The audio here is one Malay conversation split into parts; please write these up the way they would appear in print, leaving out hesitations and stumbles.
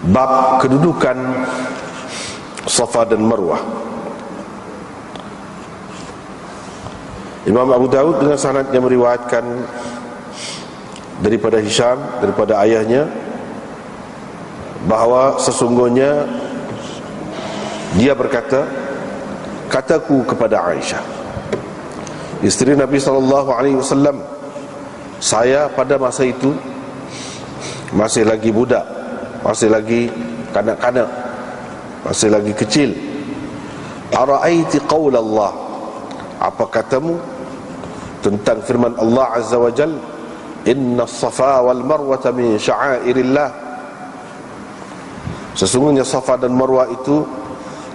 Bab kedudukan Safa dan Marwah. Imam Abu Daud dengan sanadnya meriwayatkan daripada Hisham, daripada ayahnya, bahawa sesungguhnya dia berkata, kataku kepada Aisyah, isteri Nabi SAW, saya pada masa itu masih lagi budak, masih lagi kanak-kanak, masih lagi kecil. Ara'aiti qaul Allah, apa katamu tentang firman Allah Azza wa Jal, inna as-safa wal marwata min sya'airillah, sesungguhnya Safa dan Marwah itu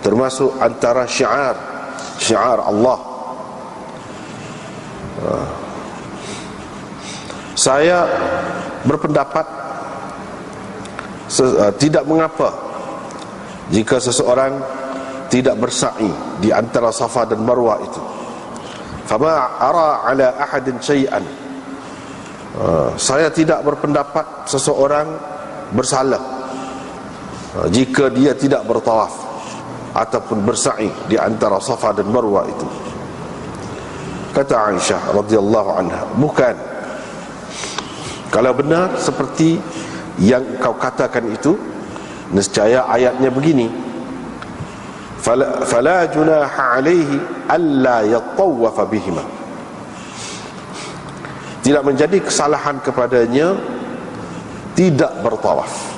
termasuk antara syiar Allah. Saya berpendapat tidak mengapa jika seseorang tidak bersa'i di antara Safa dan Marwah itu. Fama ara ala ahadin syai'an, saya tidak berpendapat seseorang bersalah jika dia tidak bertawaf ataupun bersa'i di antara Safa dan Marwah itu. Kata Aisyah radhiyallahu anha, bukan, kalau benar seperti yang kau katakan itu, nescaya ayatnya begini, fala junaha alaihi alla yatawafa bihima, tidak menjadi kesalahan kepadanya tidak bertawaf.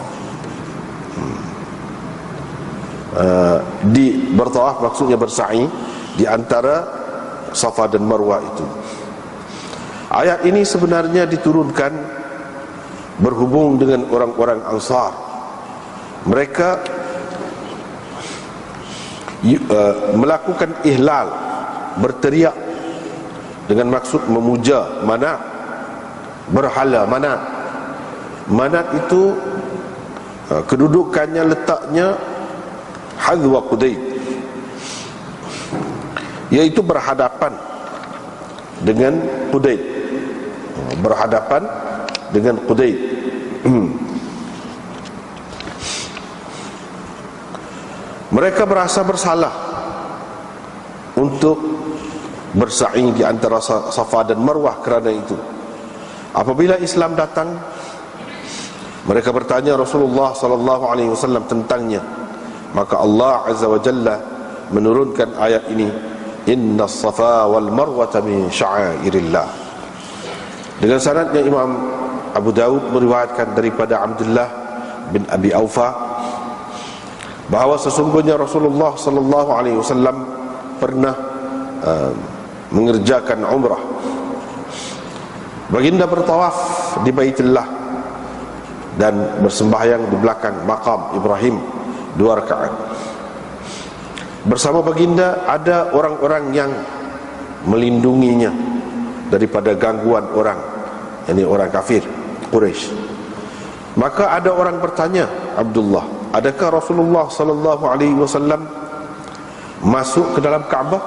Di bertawaf maksudnya bersa'i di antara Safa dan Marwah itu. Ayat ini sebenarnya diturunkan berhubung dengan orang-orang Ansar. Mereka melakukan ihlal, berteriak dengan maksud memuja Manat, berhala Manat. Manat itu kedudukannya, letaknya hadwa Qudayd, yaitu berhadapan dengan Qudayd, berhadapan dengan Qudayd. Mereka merasa bersalah untuk bersa'i di antara Safa dan Marwah kerana itu. Apabila Islam datang, mereka bertanya Rasulullah SAW tentangnya, maka Allah Azza wa Jalla menurunkan ayat ini, inna as-safa wal marwata min sya'airillah. Dengan sanadnya Imam Abu Daud meriwayatkan daripada Abdullah bin Abi Aufa bahawa sesungguhnya Rasulullah SAW pernah mengerjakan umrah. Baginda bertawaf di Baitullah dan bersembahyang di belakang maqam Ibrahim 2 rakaat. Bersama baginda ada orang-orang yang melindunginya daripada gangguan orang, yakni orang kafir Quraisy. Maka ada orang bertanya, Abdullah, adakah Rasulullah SAW masuk ke dalam Kaabah?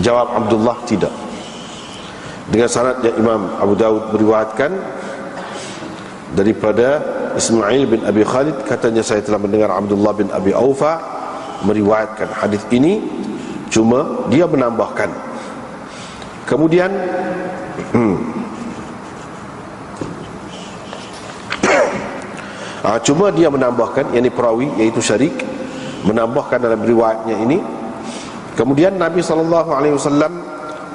Jawab Abdullah, tidak. Dengan sanad yang Imam Abu Daud beriwayatkan daripada Ismail bin Abi Khalid, katanya saya telah mendengar Abdullah bin Abi Aufa meriwayatkan hadis ini, cuma dia menambahkan. Kemudian cuma dia menambahkan, yakni perawi iaitu Syarik menambahkan dalam riwayatnya ini. Kemudian Nabi SAW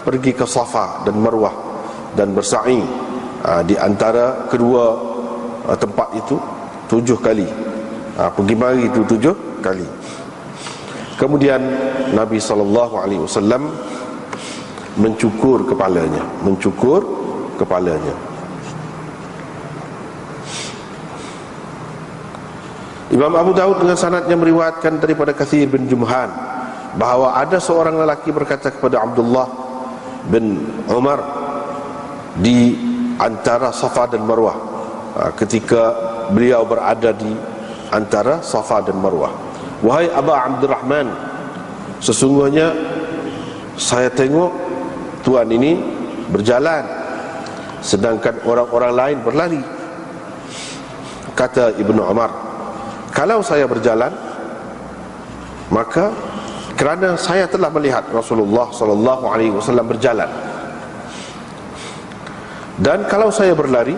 pergi ke Safa dan Marwah dan bersa'i di antara kedua tempat itu 7 kali. Pergi mari itu 7 kali. Kemudian Nabi SAW mencukur kepalanya, Imam Abu Daud dengan sanadnya meriwayatkan daripada Katsir bin Jumhan bahawa ada seorang lelaki berkata kepada Abdullah bin Umar di antara Safa dan Marwah, ketika beliau berada di antara Safa dan Marwah, wahai Aba Abdurrahman, sesungguhnya saya tengok tuan ini berjalan sedangkan orang-orang lain berlari. Kata Ibnu Umar, kalau saya berjalan, maka kerana saya telah melihat Rasulullah sallallahu alaihi wasallam berjalan. Dan kalau saya berlari,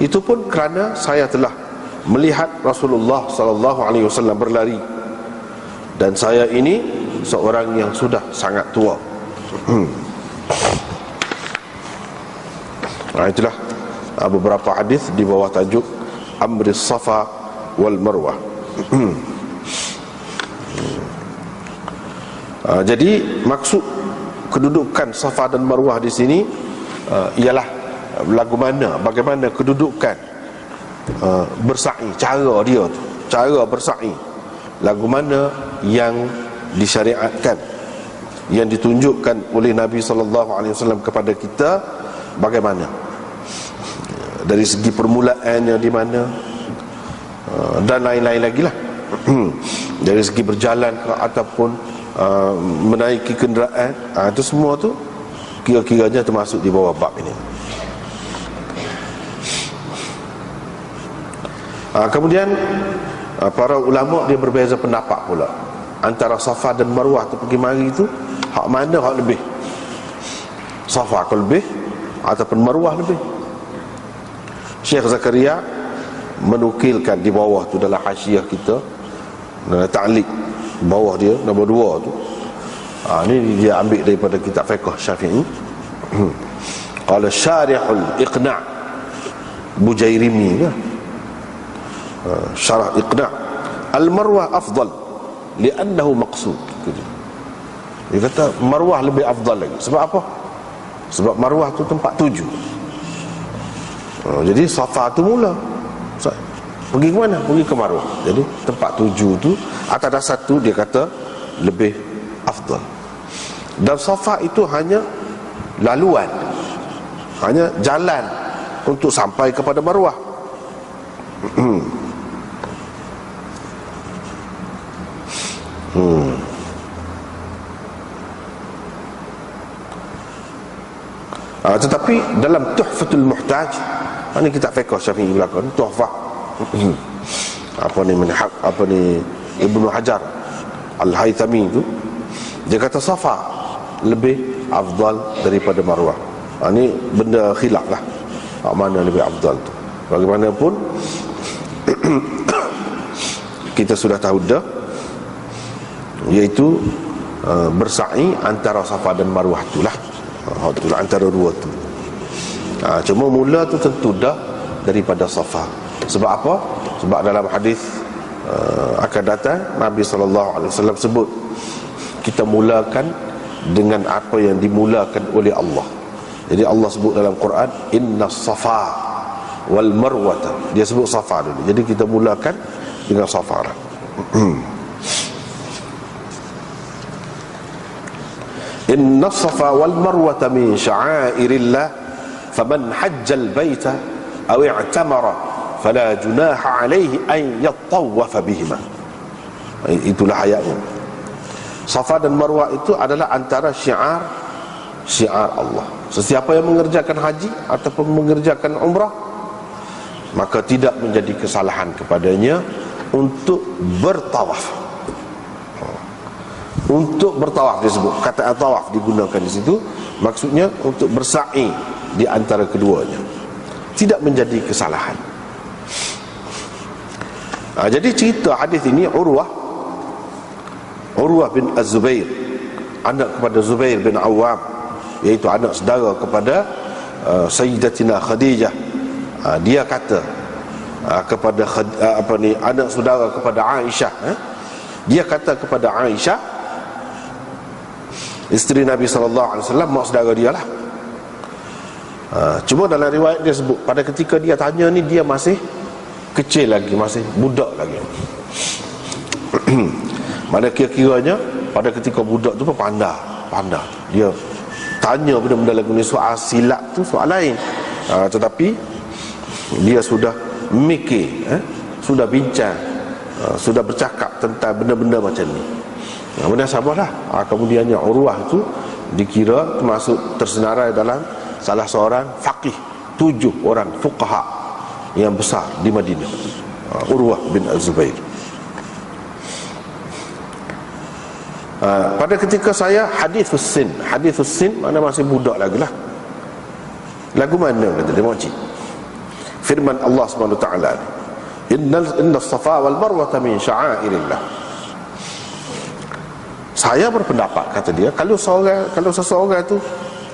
itu pun kerana saya telah melihat Rasulullah sallallahu alaihi wasallam berlari. Dan saya ini seorang yang sudah sangat tua. Itulah beberapa hadis di bawah tajuk Amris Safa wal Marwah. Jadi maksud kedudukan Safa dan Marwah di sini ialah bagaimana kedudukan bersa'i, cara dia tu, cara bersa'i, lagu mana yang disyariatkan, yang ditunjukkan oleh Nabi SAW kepada kita, bagaimana dari segi permulaannya di mana, dan lain-lain lagi lah. Dari segi berjalan ke ataupun menaiki kenderaan, itu semua tu kira-kiranya termasuk di bawah bab ini. Kemudian para ulama dia berbeza pendapat pula antara Safa dan Marwah tu pergi mari tu, hak mana hak lebih, Safa ke lebih ataupun Marwah lebih. Syekh Zakaria menukilkan di bawah tu dalam hasyiah kita, dalam ta'liq bawah dia nombor 2 tu. Ini dia ambil daripada kitab fiqh Syafi'i. Qala syarihul iqna' Bujairimi ya. Syarah iqna' al-Marwah afdal li'annahu maqsud. Dia kata Marwah lebih afdal lagi. Sebab apa? Sebab Marwah tu tempat tuju. Jadi Safa tu mula pergi ke mana? Pergi ke Marwah. Jadi tempat tuju tu atas dasar tu dia kata lebih afdal. Dan Safa itu hanya laluan, hanya jalan untuk sampai kepada Marwah. Tetapi dalam Tuhfatul Muhtaj, ini kitab fiqh Syafi'i belakang, Tuhfah Ibnu Hajar Al-Haythami itu, dia kata Safa lebih afdal daripada Marwah. Ini benda khilaf lah, mana lebih afdal tu. Bagaimanapun kita sudah tahu dah, iaitu bersa'i antara Safa dan Marwah itulah, antara dua tu. Cuma mula tu tentu dah daripada Safa. Sebab apa? Sebab dalam hadis akan datang Nabi SAW sebut kita mulakan dengan apa yang dimulakan oleh Allah. Jadi Allah sebut dalam Quran Inna Safa wal Marwata, dia sebut Safa dulu. Jadi kita mulakan dengan Safa. Inna Safa wal Marwata min sya'airillah faman hajjal baita aw i'tamara fala junaha alaihi an yattawafa bihima. Itulah ayatnya. Safa dan Marwah itu adalah antara syiar Allah. Sesiapa yang mengerjakan haji ataupun mengerjakan umrah, maka tidak menjadi kesalahan kepadanya untuk bertawaf. Untuk bertawaf disebut, kata tawaf digunakan di situ, maksudnya untuk bersa'i di antara keduanya, tidak menjadi kesalahan. Jadi cerita hadis ini Urwah bin Az-Zubair, anak kepada Zubair bin Awam, iaitu anak saudara kepada Sayyidatina Khadijah. Dia kata kepada anak saudara kepada Aisyah, dia kata kepada Aisyah, isteri Nabi SAW, mak saudara dia lah. Cuma dalam riwayat dia sebut pada ketika dia tanya ni, dia masih kecil lagi, masih budak lagi. Mana kira-kiranya pada ketika budak tu pun pandai. Dia tanya benda-benda lagu ni, soal silap tu soal lain, tetapi dia sudah mikir, sudah bincang, sudah bercakap tentang benda-benda macam ni. Kemudian sabarlah. Kemudiannya Urwah tu dikira termasuk tersenarai dalam salah seorang faqih, 7 orang fuqaha yang besar di Madinah, Urwah bin Az-Zubair. Pada ketika saya hadithus sin mana masih budak lagi lah. Lagu mana kata dia makcik? Firman Allah Subhanahu wa taala, inna safa wal marwa min sya'airillah. Saya berpendapat, kata dia, kalau seseorang itu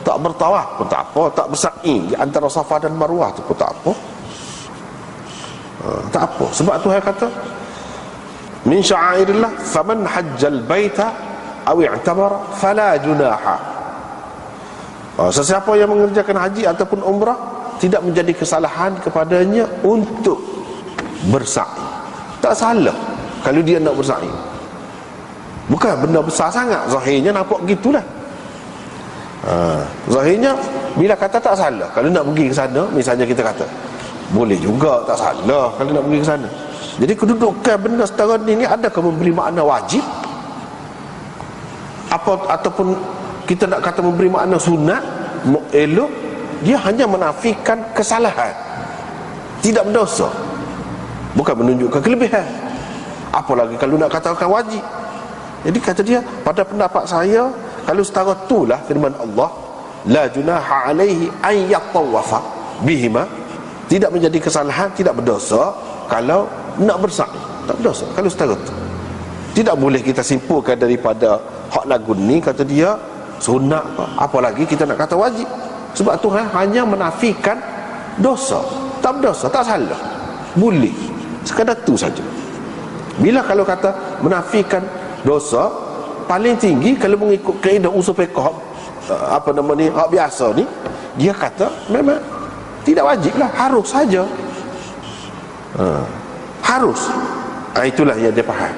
tak bertawaf pun tak apa, tak bersa'i di antara Safa dan Marwah tu pun tak apa. Tak apa. Sebab Tuhan kata min sya'airillah faman hajjal baita aw i'tamara fala junaha. Sesiapa yang mengerjakan haji ataupun umrah, tidak menjadi kesalahan kepadanya untuk bersa'i. Tak salah kalau dia nak bersa'i. Bukan benda besar sangat, zahirnya nampak gitulah. Zahirnya bila kata tak salah kalau nak pergi ke sana, misalnya kita kata boleh juga tak salah kalau nak pergi ke sana. Jadi kedudukan benda setara ni adakah memberi makna wajib? Ataupun kita nak kata memberi makna sunat, elok? Dia hanya menafikan kesalahan, tidak berdosa, bukan menunjukkan kelebihan. Apalagi kalau nak katakan wajib. Jadi kata dia, pada pendapat saya, kalau setara itulah firman Allah, la junaha alaihi an yatawafa bihima, tidak menjadi kesalahan, tidak berdosa kalau nak bersa'i, tak berdosa kalau setara itu. Tidak boleh kita simpulkan daripada hak lagu ni, kata dia sunat, apalagi kita nak kata wajib. Sebab Tuhan hanya menafikan dosa, tak berdosa, tak salah, boleh, sekadar tu saja. Bila kalau kata menafikan dosa, paling tinggi kalau mengikut kaedah usul fiqh hak biasa ni, dia kata memang tidak wajib lah, harus saja. Harus. Itulah yang dia faham.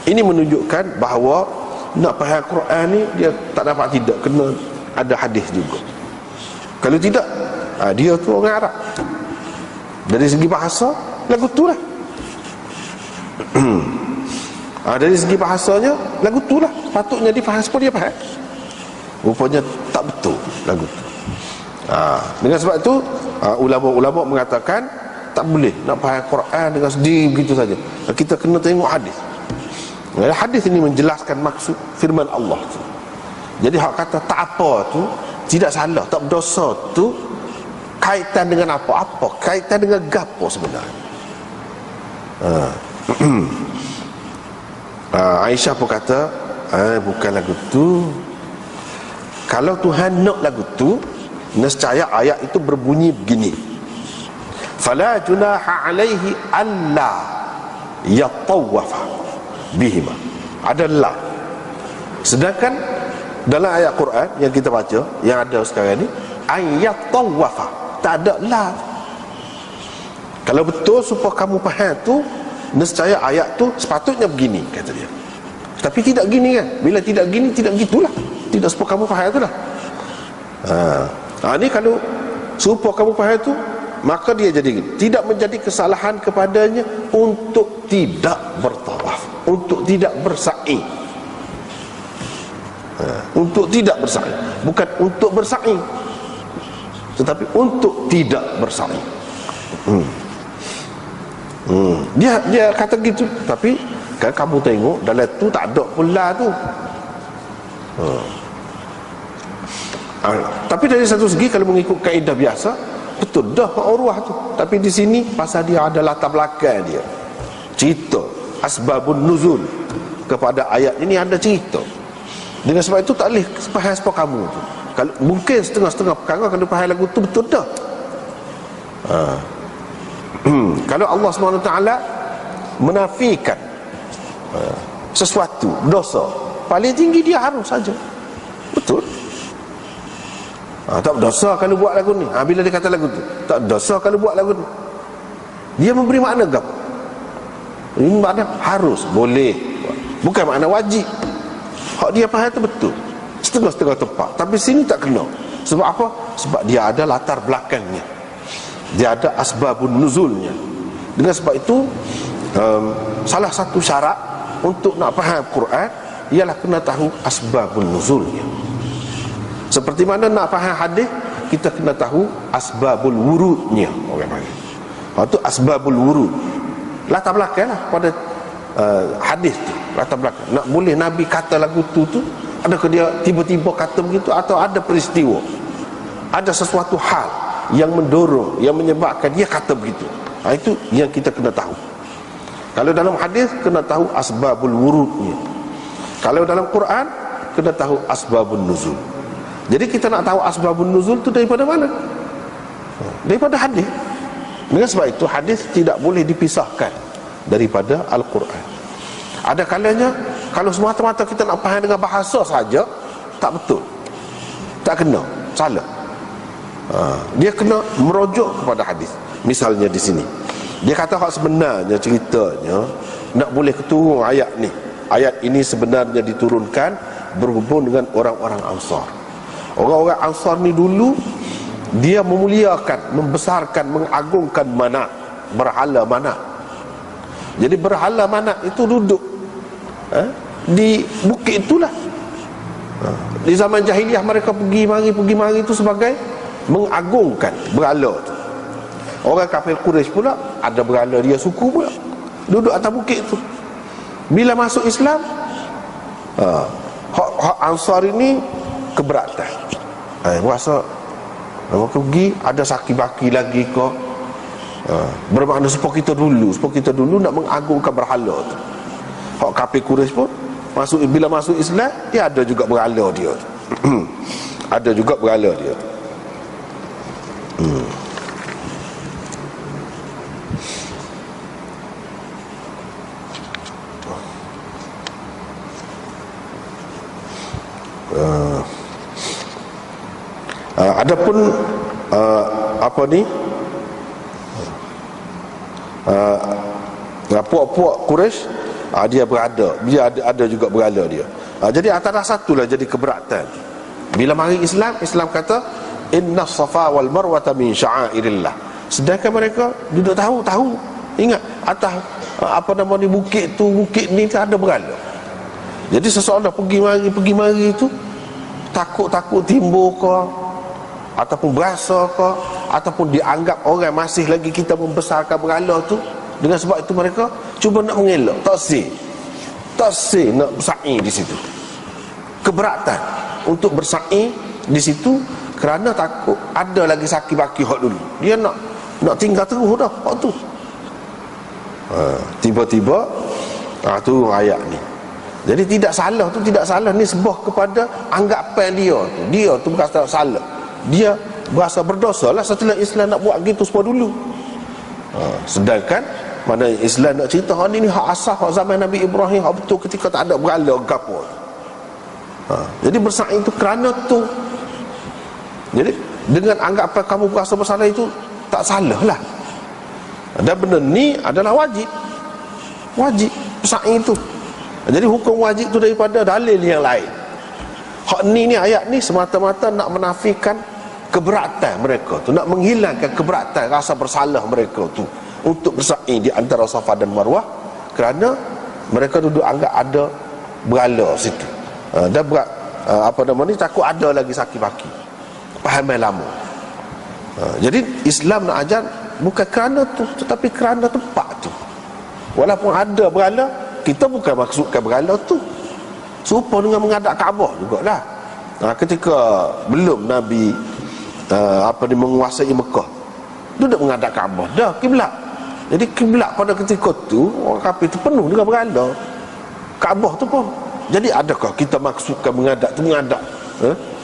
Ini menunjukkan bahawa nak faham Quran ni dia tak dapat tidak, kena ada hadis juga. Kalau tidak, dia tu orang Arab. Dari segi bahasa, lagu tu lah. Dari segi bahasanya, lagu tu lah patutnya difaham, sepuluh dia faham. Rupanya tak betul lagu tu. Dengan sebab itu ulama-ulama mengatakan tak boleh nak faham Quran dengan sedih begitu saja. Kita kena tengok hadis. Hadis ini menjelaskan maksud firman Allah tu. Jadi hak kata tak apa tu tidak salah, tak berdosa tu kaitan dengan apa? Apa kaitan dengan gapo sebenarnya? Aisyah pun kata, bukan lagu tu. Kalau Tuhan nak lagu tu, nescaya ayat itu berbunyi begini, fala junaha alaihi alla yatawafa bihima. Ada la. Sedangkan dalam ayat Quran yang kita baca, yang ada sekarang ni, ayat tawafa, tak ada la. Kalau betul supaya kamu faham tu, nescaya ayat tu sepatutnya begini, kata dia. Tapi tidak gini kan. Bila tidak gini, tidak gitulah, tidak supaya kamu faham tu lah. Ni kalau supaya kamu faham tu, maka dia jadi gini. Tidak menjadi kesalahan kepadanya untuk tidak bertawaf, untuk tidak bersa'i. Untuk tidak bersa'i, bukan untuk bersa'i, tetapi untuk tidak bersa'i. Dia kata gitu. Tapi kan kamu tengok dalam tu tak ada pula tu. Tapi dari satu segi kalau mengikut kaedah biasa, betul dah Urwah tu. Tapi di sini pasal dia ada latar belakang dia, cerita asbabun nuzul kepada ayat ini, ada cerita. Dengan sebab itu tak boleh faham sepuluh kamu tu. Kalau mungkin setengah-setengah perkara kalau faham lagu tu betul dah. Kalau Allah SWT menafikan sesuatu dosa, paling tinggi dia harus saja. Betul. Tak berdosa kalau buat lagu ni. Bila dia kata lagu tu, tak berdosa kalau buat lagu ni, dia memberi makna gap. Ini makna harus, boleh, bukan makna wajib. Hak dia faham tu betul, setengah-setengah tempat. Tapi sini tak kena. Sebab apa? Sebab dia ada latar belakangnya, dia ada asbabun nuzulnya. Dengan sebab itu salah satu syarat untuk nak faham Quran ialah kena tahu asbabun nuzulnya. Seperti mana nak faham hadis, kita kena tahu asbabul wurudnya, orang panggil. Itu asbabul wurud. Latar belakang lah pada hadis tu. Latar belakang. Nak boleh Nabi kata lagu tu adakah dia tiba-tiba kata begitu, atau ada peristiwa, ada sesuatu hal yang mendorong, yang menyebabkan dia kata begitu. Itu yang kita kena tahu. Kalau dalam hadis kena tahu asbabul wurudnya. Kalau dalam Quran kena tahu asbabun nuzul. Jadi kita nak tahu asbabun nuzul tu daripada mana? Daripada hadis. Dengan sebab itu hadis tidak boleh dipisahkan daripada Al-Quran. Ada kalanya kalau semata-mata kita nak faham dengan bahasa saja, tak betul, tak kena, salah. Dia kena merujuk kepada hadis. Misalnya di sini dia kata hak sebenarnya ceritanya nak boleh keturun ayat ni. Ayat ini sebenarnya diturunkan berhubung dengan orang-orang Ansar. Orang-orang Ansar ni dulu dia memuliakan, membesarkan, mengagungkan Manat, berhala Manat. Jadi berhala Manat itu duduk di bukit itulah. Di zaman jahiliah mereka pergi mari itu sebagai mengagungkan berhala tu. Orang kafir Quraisy pula ada berhala dia suku pula, duduk atas bukit tu. Bila masuk Islam, hak Ansar ini keberatan. Berasa mereka pergi ada saki baki lagi kok. Bermakna supaya kita dulu nak mengagungkan berhala tu. Hak kafir Quraisy pun bila masuk Islam, dia ada juga berhala dia tu. Ada juga berhala dia tu. Adapun puak-puak Quraisy, dia ada juga berhala dia. Jadi antara satulah jadi keberatan. Bila mari Islam kata inna safa wal marwata min sya'airillah. Sedangkan mereka duduk tahu ingat atas bukit ni ada berhala. Jadi seseorang pergi mari itu takut timbul ke, ataupun berasa ke, ataupun dianggap orang masih lagi kita membesarkan berhala tu. Dengan sebab itu mereka cuba nak mengelak, tak sih nak bersaing di situ. Keberatan untuk bersaing di situ kerana takut ada lagi saki baki hak dulu. Dia nak tinggal terus dah hak tu. Tiba-tiba turun ayat ni. Jadi tidak salah ni sebab kepada anggapan dia tu berasa salah. Dia berasa berdosa lah setelah Islam nak buat gitu semua dulu. Sedangkan mana Islam nak cerita ni hak asal, hak zaman Nabi Ibrahim, hak betul ketika tak ada berhala gapo. Jadi bersaing itu kerana tu. Jadi dengan anggapan kamu berasa bersalah itu tak salah lah. Dan benda ni adalah wajib bersaing itu. Jadi hukum wajib tu daripada dalil yang lain. Hak ni ayat ni semata-mata nak menafikan keberatan mereka tu, nak menghilangkan keberatan rasa bersalah mereka tu untuk bersaing di antara Safa dan Marwah, kerana mereka duduk anggap ada berhala situ. Dan takut ada lagi saki baki, pahaman lama. Jadi Islam nak ajar bukan kerana tu, tetapi kerana tempat tu. Walaupun ada berhala, kita bukan maksudkan berhala tu. Serupa dengan menghadap Kaabah jugalah. Ketika belum Nabi menguasai Mekah, duduk menghadap Kaabah dah kiblat. Jadi kiblat pada ketika tu orang kafir tu penuh dengan berhala. Kaabah tu pun. Jadi adakah kita maksudkan menghadap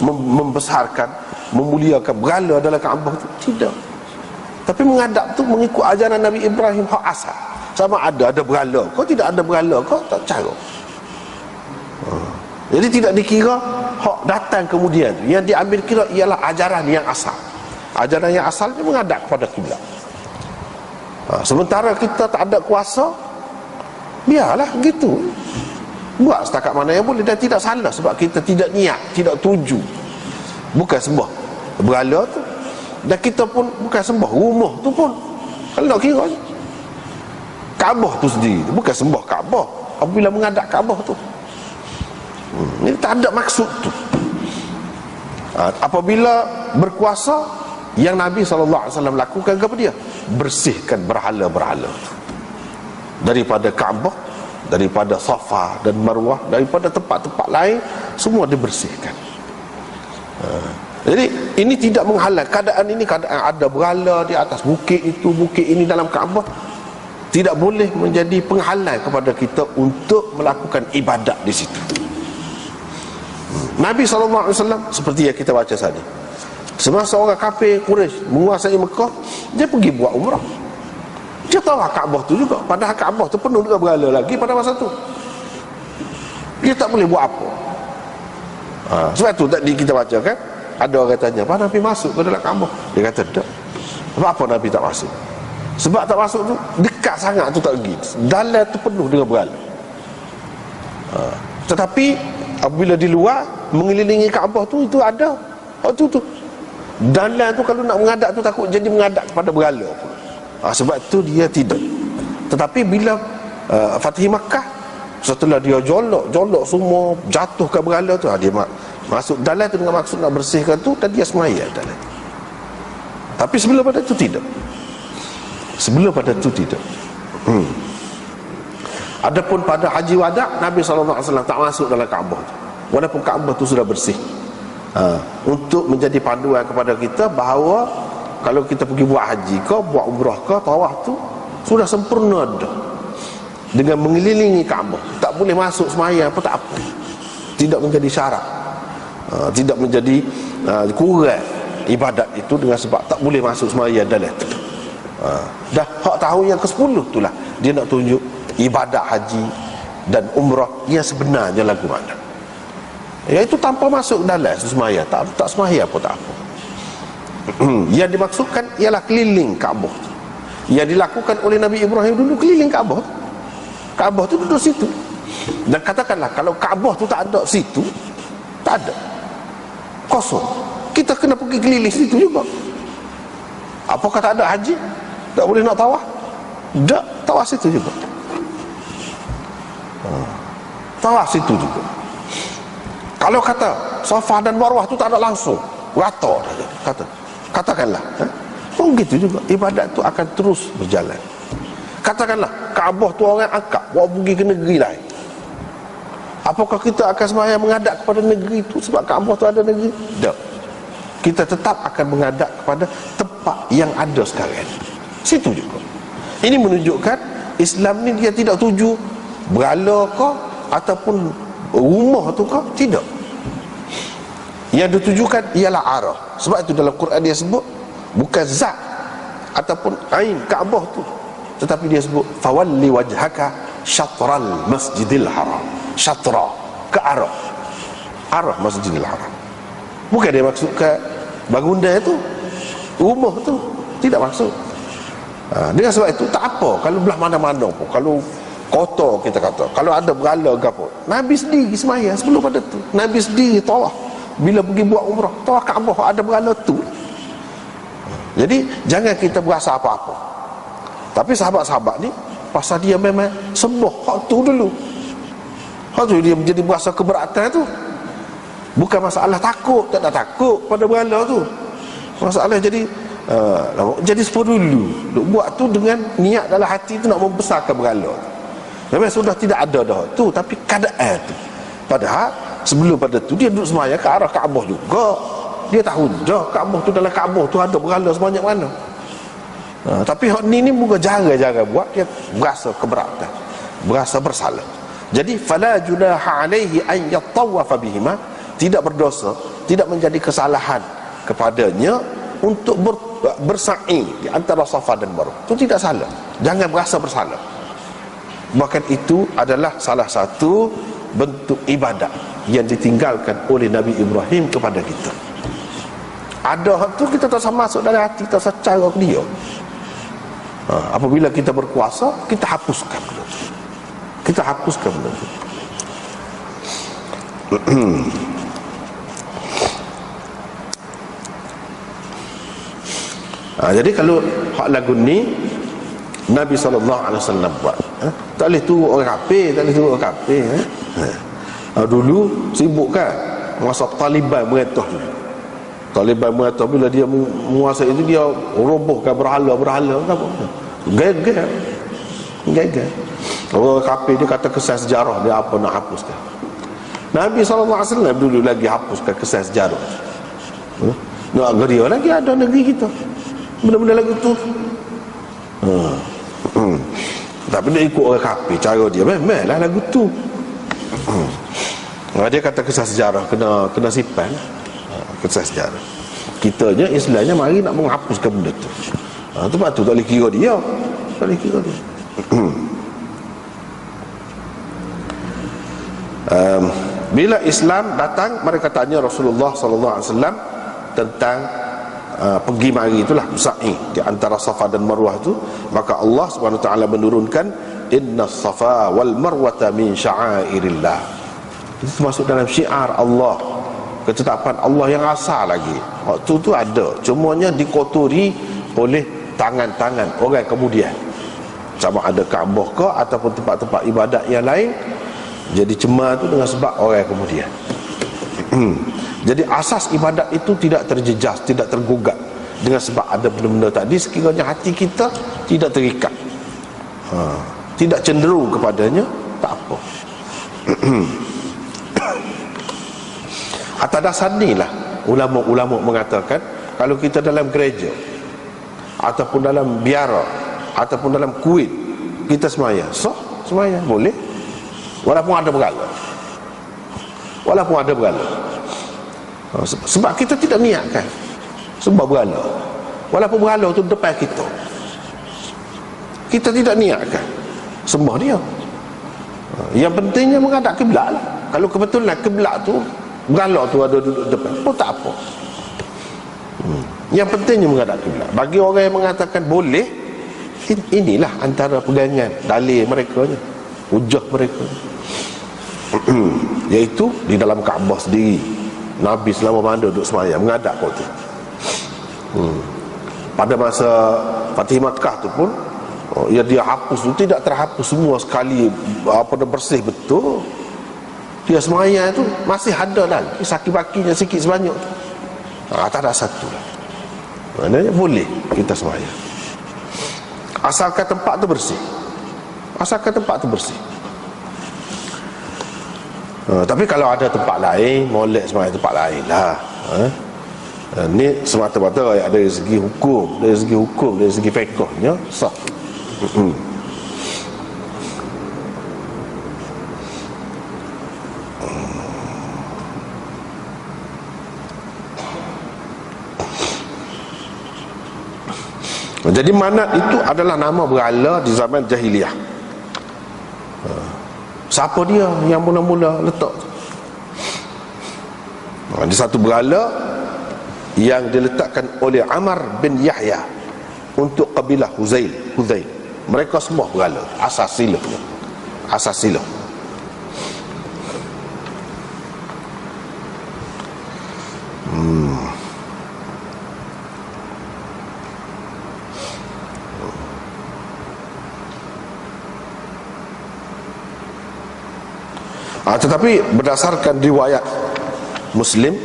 membesarkan, memuliakan berhala dalam Kaabah tu? Tidak. Tapi menghadap tu mengikut ajaran Nabi Ibrahim hak asal. Sama ada berhala, kau tidak ada berhala, kau tak cara. Jadi tidak dikira hak datang kemudian. Yang diambil kira ialah ajaran yang asal. Ajaran yang asal dia menghadap kepada kiblat. Sementara kita tak ada kuasa, biarlah gitu. Buat setakat mana yang boleh, dan tidak salah sebab kita tidak niat, tidak tuju. Bukan sembah berhala tu, dan kita pun bukan sembah rumah tu pun. Kalau nak kira Kaabah tu sendiri, bukan sembah Kaabah apabila menghadap Kaabah tu. Ini tak ada maksud tu. Apabila berkuasa, yang Nabi SAW lakukan kepada dia, bersihkan berhala-berhala daripada Kaabah, daripada Safa dan Marwah, daripada tempat-tempat lain, semua dibersihkan. Jadi ini tidak menghalang keadaan ini, keadaan ada berhala di atas bukit itu, bukit ini dalam Kaabah, tidak boleh menjadi penghalang kepada kita untuk melakukan ibadat di situ. Nabi SAW seperti yang kita baca tadi, semasa orang kafir Quraisy menguasai Mekah, dia pergi buat umrah. Dia tahu Kaabah tu juga, padahal Kaabah tu penuh dengan berhala lagi pada masa tu. Dia tak boleh buat apa. Sebab tu tadi kita baca kan, ada orang tanya, apa Nabi masuk ke dalam Kaabah? Dia kata tak. Sebab apa Nabi tak masuk? Sebab tak masuk tu dekat sangat tu tak pergi. Dalam tu penuh dengan berhala. Tetapi apabila di luar mengelilingi Kaabah tu, itu ada. Tu dalam tu kalau nak menghadap tu takut jadi menghadap kepada berhala pun. Sebab tu dia tidak. Tetapi bila Fatih Makkah, setelah dia jolok semua, jatuh ke berhala tu, dia masuk dalam tu dengan maksud nak bersihkan tu, dan dia semaya dalam. Tapi sebelum pada tu tidak. Sebelum pada tu tidak. Adapun pada Haji Wada', Nabi SAW tak masuk dalam Kaabah tu, walaupun Kaabah tu sudah bersih. Untuk menjadi panduan kepada kita bahawa kalau kita pergi buat haji ke, buat umrah ke, tawaf tu sudah sempurna dah, dengan mengelilingi Kaabah. Tak boleh masuk semaya apa tak apa, tidak menjadi syarat, tidak menjadi kurang ibadat itu dengan sebab tak boleh masuk semaya dalam tu. Dah hak tahun yang ke-10 itulah dia nak tunjuk ibadat haji dan umrah yang sebenarnya lagu mana, iaitu tanpa masuk dalam semaya, tak semaya apa tak apa. Yang dimaksudkan ialah keliling Kaabah. Yang dilakukan oleh Nabi Ibrahim dulu keliling Kaabah. Kaabah tu duduk situ. Dan katakanlah kalau Kaabah tu tak ada situ, tak ada, kosong, kita kena pergi keliling situ juga. Apakah tak ada haji? Tak boleh nak tawaf? Tak, tawaf situ juga. Tawaf situ juga. Kalau kata Safa dan Marwah tu tak ada langsung, rata dah, katakanlah, begitu juga ibadat tu akan terus berjalan. Katakanlah Kaabah tu orang angkat bawa pergi ke negeri lain, apakah kita akan sembahyang menghadap kepada negeri itu sebab Kaabah tu ada negeri? Tak. Kita tetap akan menghadap kepada tempat yang ada sekarang, situ juga. Ini menunjukkan Islam ni dia tidak tuju berhala ke ataupun rumah tu ke, tidak. Yang ditujukan ialah arah. Sebab itu dalam Quran dia sebut bukan zat ataupun ain Kaabah tu, tetapi dia sebut fawalli wajhaka syatral masjidil haram. Syatra, ke arah Masjidil Haram. Bukan dia maksudkan bangunan itu, rumah tu, tidak maksud. Dengan sebab itu tak apa kalau belah mana-mana pun, kalau kotor kita kata, kalau ada berhala ke apa, Nabi sendiri semaya sebelum pada tu, Nabi sendiri tawaf bila pergi buat umrah, tawaf Kaabah ada berhala tu. Jadi jangan kita berasa apa-apa. Tapi sahabat-sahabat ni pasal dia memang sembah hak tu dulu, hak tu dia menjadi berasa keberatan tu. Bukan masalah takut, tak ada takut pada berhala tu, masalah jadi sepuluh dulu duk buat tu dengan niat dalam hati tu nak membesarkan berhala tu. Memang sudah tidak ada dah tu, tapi keadaan tu, padahal sebelum pada tu dia duduk semaya ke arah Kaabah juga. Dia tahu dah Kaabah tu, dalam Kaabah tu ada berhala sebanyak mana. Tapi hak ni bukan jarang-jarang buat, dia berasa keberatan, berasa bersalah. Jadi fala junaha alaihi an yatawafa bihima, tidak berdosa, tidak menjadi kesalahan kepadanya untuk bersa'i di antara Safa dan Marwah. Itu tidak salah, jangan berasa bersalah. Bahkan itu adalah salah satu bentuk ibadat yang ditinggalkan oleh Nabi Ibrahim kepada kita. Ada hak tu kita tak sama masuk dalam hati, tak secara dia. Apabila kita berkuasa, kita hapuskan benda tu. Kita hapuskan benda tu. Jadi kalau hak lagu ni Nabi SAW buat, tak boleh tu orang kafir, tak boleh tu orang kafir. Dulu sibuk kan masa Taliban merintah dulu. Taliban mengatakan bila dia menguasai itu, dia robohkan berhala-berhala. Gegar. Orang kafir dia kata kesan sejarah, dia apa nak hapuskan. Nabi SAW dulu lagi hapuskan kesan sejarah. Nak geria lagi ada negeri kita, benda-benda lagu tu. Tapi dia ikut orang kafir, cara dia memanglah lagu tu. Dia kata kesan sejarah kena simpan. Kesan sejarah. Kitanya Islamnya mari nak menghapuskan benda tu. Sebab tu tak boleh kira dia. Bila Islam datang, mereka tanya Rasulullah sallallahu alaihi wasallam tentang pergi mari itulah, sa'i di antara Safa dan Marwah itu. Maka Allah Subhanahu wa taala menurunkan, inna Safa wal Marwata min sya'airillah. Itu masuk dalam syiar Allah, ketetapan Allah yang asal lagi. Waktu tu ada, cumanya dikotori oleh tangan-tangan orang kemudian, sama ada Kaabah ke ataupun tempat-tempat ibadat yang lain. Jadi cemar tu dengan sebab orang kemudian. Jadi asas ibadat itu tidak terjejas, tidak tergugat dengan sebab ada benda-benda tadi. Sekiranya hati kita tidak terikat, tidak cenderung kepadanya, tak apa. Atas dasar ni lah ulama-ulama mengatakan, kalau kita dalam gereja ataupun dalam biara ataupun dalam kuil kita semaya, semaya boleh, walaupun ada berhala. Sebab kita tidak niatkan sebab berhala, walaupun berhala tu depan kita tidak niatkan sembah dia. Yang pentingnya menghadap kiblat lah. Kalau kebetulan kiblat tu, berhala tu ada duduk depan pun tak apa. Yang pentingnya menghadap kiblat. Bagi orang yang mengatakan boleh, inilah antara pegangan dalil mereka ni, hujah mereka. Iaitu di dalam Kaabah sendiri, Nabi selama mana duduk semaya menghadap kau tu. Pada masa Fatih Makkah tu pun, dia hapus tu tidak terhapus semua sekali, bersih betul. Dia semaya tu masih ada lagi saki-bakinya sikit sebanyak tu. Tak ada satu lah. Maknanya boleh kita semaya, asalkan tempat tu bersih. Tapi kalau ada tempat lain, molek semaya tempat lain lah. Ni semata-mata dari segi hukum, dari segi fiqhnya sah. Jadi manat itu adalah nama berhala di zaman jahiliah. Siapa dia yang mula-mula letak tu? Ada satu berhala yang diletakkan oleh Amr bin Yahya untuk kabilah Huzail. Mereka semua berhala, asas silah. Tetapi berdasarkan riwayat Muslim,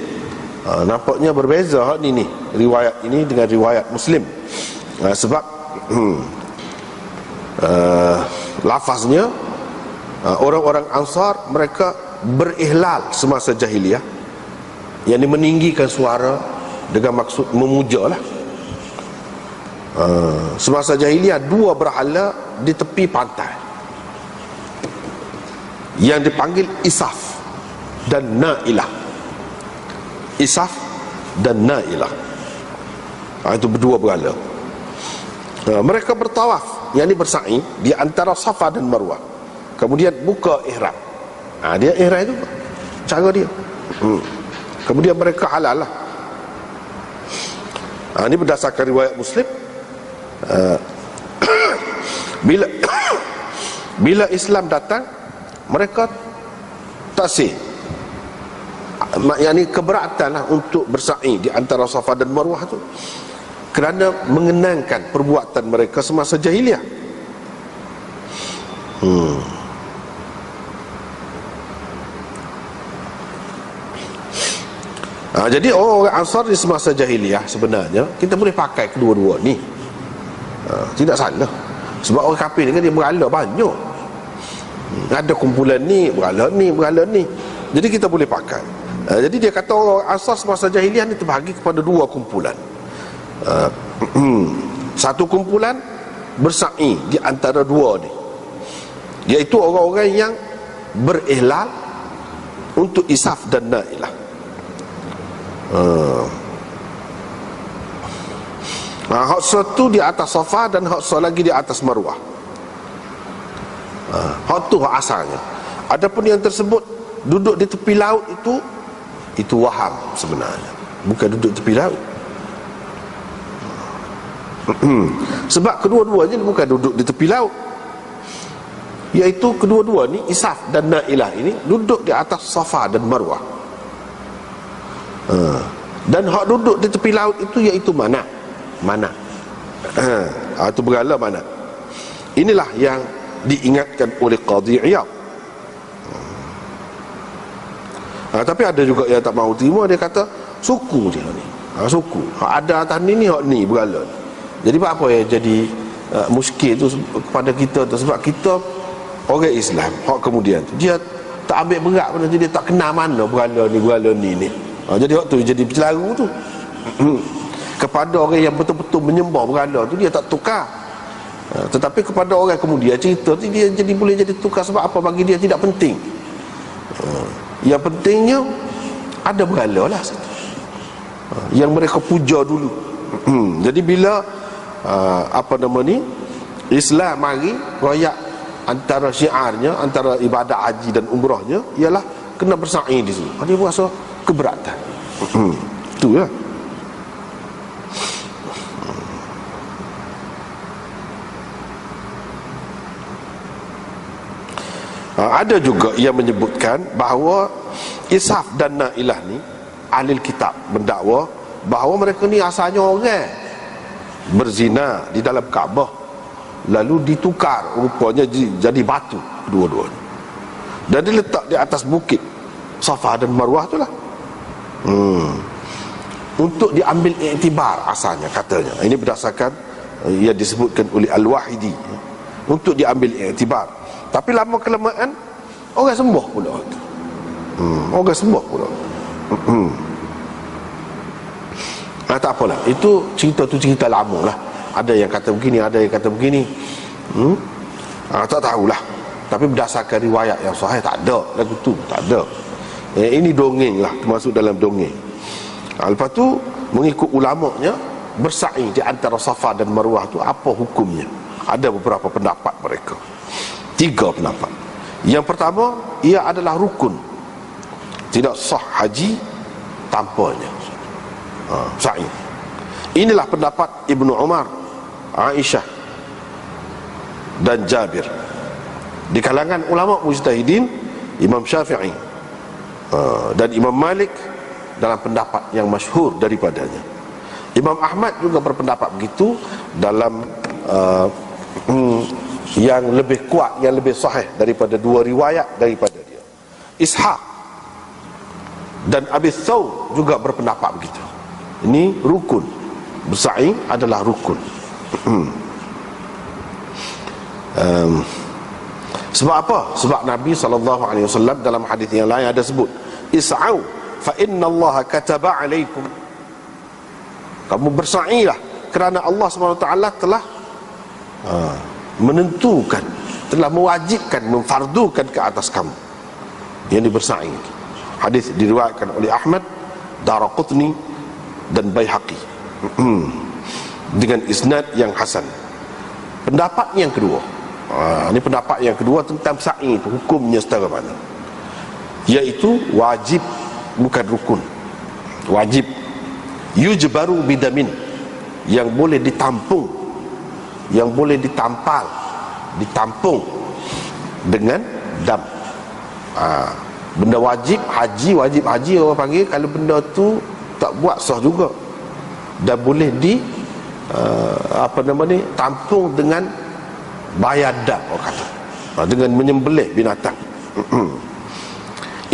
nampaknya berbeza ni riwayat ini dengan riwayat Muslim. Sebab lafaznya, orang-orang Ansar mereka berihlal semasa jahiliah, yang meninggikan suara dengan maksud memuja lah. Semasa jahiliah dua berhala di tepi pantai yang dipanggil Isaf dan Na'ilah. Itu berdua berhala. Mereka bertawaf, yang ini bersa'i di antara Safa dan Marwah, kemudian buka ihram. Dia ihram itu cara dia. Kemudian mereka halal lah. Ini berdasarkan riwayat Muslim. Bila Islam datang, mereka tasih, yakni keberatan lah untuk bersa'i di antara Safa dan Marwah tu, kerana mengenangkan perbuatan mereka semasa jahiliah. Jadi orang Ansar di semasa jahiliyah sebenarnya kita boleh pakai kedua-dua ni, tidak salah. Sebab orang kafir ni kan dia berhala banyak, ada kumpulan ni berhala ni, berhala ni, jadi kita boleh pakai. Jadi dia kata orang Ansar semasa jahiliyah ni terbahagi kepada dua kumpulan. Satu kumpulan bersa'i di antara dua ni, iaitu orang-orang yang berihlal untuk isaf dan nailah. Hak satu di atas Safa dan hak satu lagi di atas Marwah. Hak tu hak asalnya. Adapun yang tersebut duduk di tepi laut itu waham sebenarnya, bukan duduk tepi laut. Sebab kedua-duanya bukan duduk di tepi laut, iaitu kedua-dua ni Isaf dan Nailah ini duduk di atas Safa dan Marwah. Dan hak duduk di tepi laut itu iaitu mana? Itu berhala mana? Inilah yang diingatkan oleh Qadhi Iyad. Tapi ada juga yang tak mahu terima, dia kata suku dia ni, suku ada atas ni hak ni berhala. Jadi apa yang jadi muskil tu kepada kita tu, sebab kita orang Islam hak kemudian tu dia tak ambil berat benda tu, dia tak kenal mana berhala ni. Jadi hak tu jadi bercelaru tu. Kepada orang yang betul-betul menyembah berhala tu dia tak tukar. Tetapi kepada orang kemudian cerita tu dia jadi boleh jadi tukar. Sebab apa? Bagi dia tidak penting. Yang pentingnya ada berhala lah yang mereka puja dulu. Jadi bila Islam mari royak antara syiarnya, antara ibadat haji dan umrahnya ialah kena bersa'i di situ. Dia rasa keberatan. Itu ya. Ada juga yang menyebutkan bahawa Isaf dan Nailah ni ahli kitab mendakwa bahawa mereka ni asalnya orang berzina di dalam Kaabah, lalu ditukar rupanya jadi batu dua-duanya, dan diletak di atas bukit Safa dan Marwah tu lah, untuk diambil iktibar asalnya katanya. Ini berdasarkan yang disebutkan oleh Al-Wahidi, untuk diambil iktibar. Tapi lama kelamaan orang sembuh pula tu. Orang sembuh pula. Tak apalah, itu cerita lama lah. Ada yang kata begini, ada yang kata begini. Tak tahulah. Tapi berdasarkan riwayat yang sahih tak ada lagu tu, tak ada. Ini dongeng lah, termasuk dalam dongeng. Lepas tu mengikut ulamanya bersa'i di antara Safa dan Marwah tu apa hukumnya? Ada beberapa pendapat mereka. 3 pendapat. Yang pertama, ia adalah rukun, tidak sah haji tanpanya sa'i. Inilah pendapat Ibnu Umar, Aisyah dan Jabir. Di kalangan ulama mujtahidin, Imam Syafi'i dan Imam Malik dalam pendapat yang masyhur daripadanya. Imam Ahmad juga berpendapat begitu dalam yang lebih kuat, yang lebih sahih daripada 2 riwayat daripada dia. Ishaq dan Abi Thawr juga berpendapat begitu. Ini rukun, bersa'i adalah rukun. Sebab apa? Sebab Nabi SAW dalam hadis yang lain ada sebut, is'au fa inna Allah kataba alaikum. Kamu bersa'ilah kerana Allah SWT telah menentukan, telah mewajibkan, memfardukan ke atas kamu. Yang bersa'i. Hadis diriwayatkan oleh Ahmad, Daraqutni dan Baihaqi dengan isnad yang hasan. Pendapat yang kedua, ini pendapat yang kedua tentang sa'i itu, hukumnya secara mana? Iaitu wajib, bukan rukun. Wajib. Yujbaru bidamin, yang boleh ditampung, yang boleh ditampal, ditampung dengan dam. Benda wajib haji orang panggil kalau benda tu tak buat sah juga, dan boleh tampung dengan bayar dam, orang kata, dengan menyembelih binatang.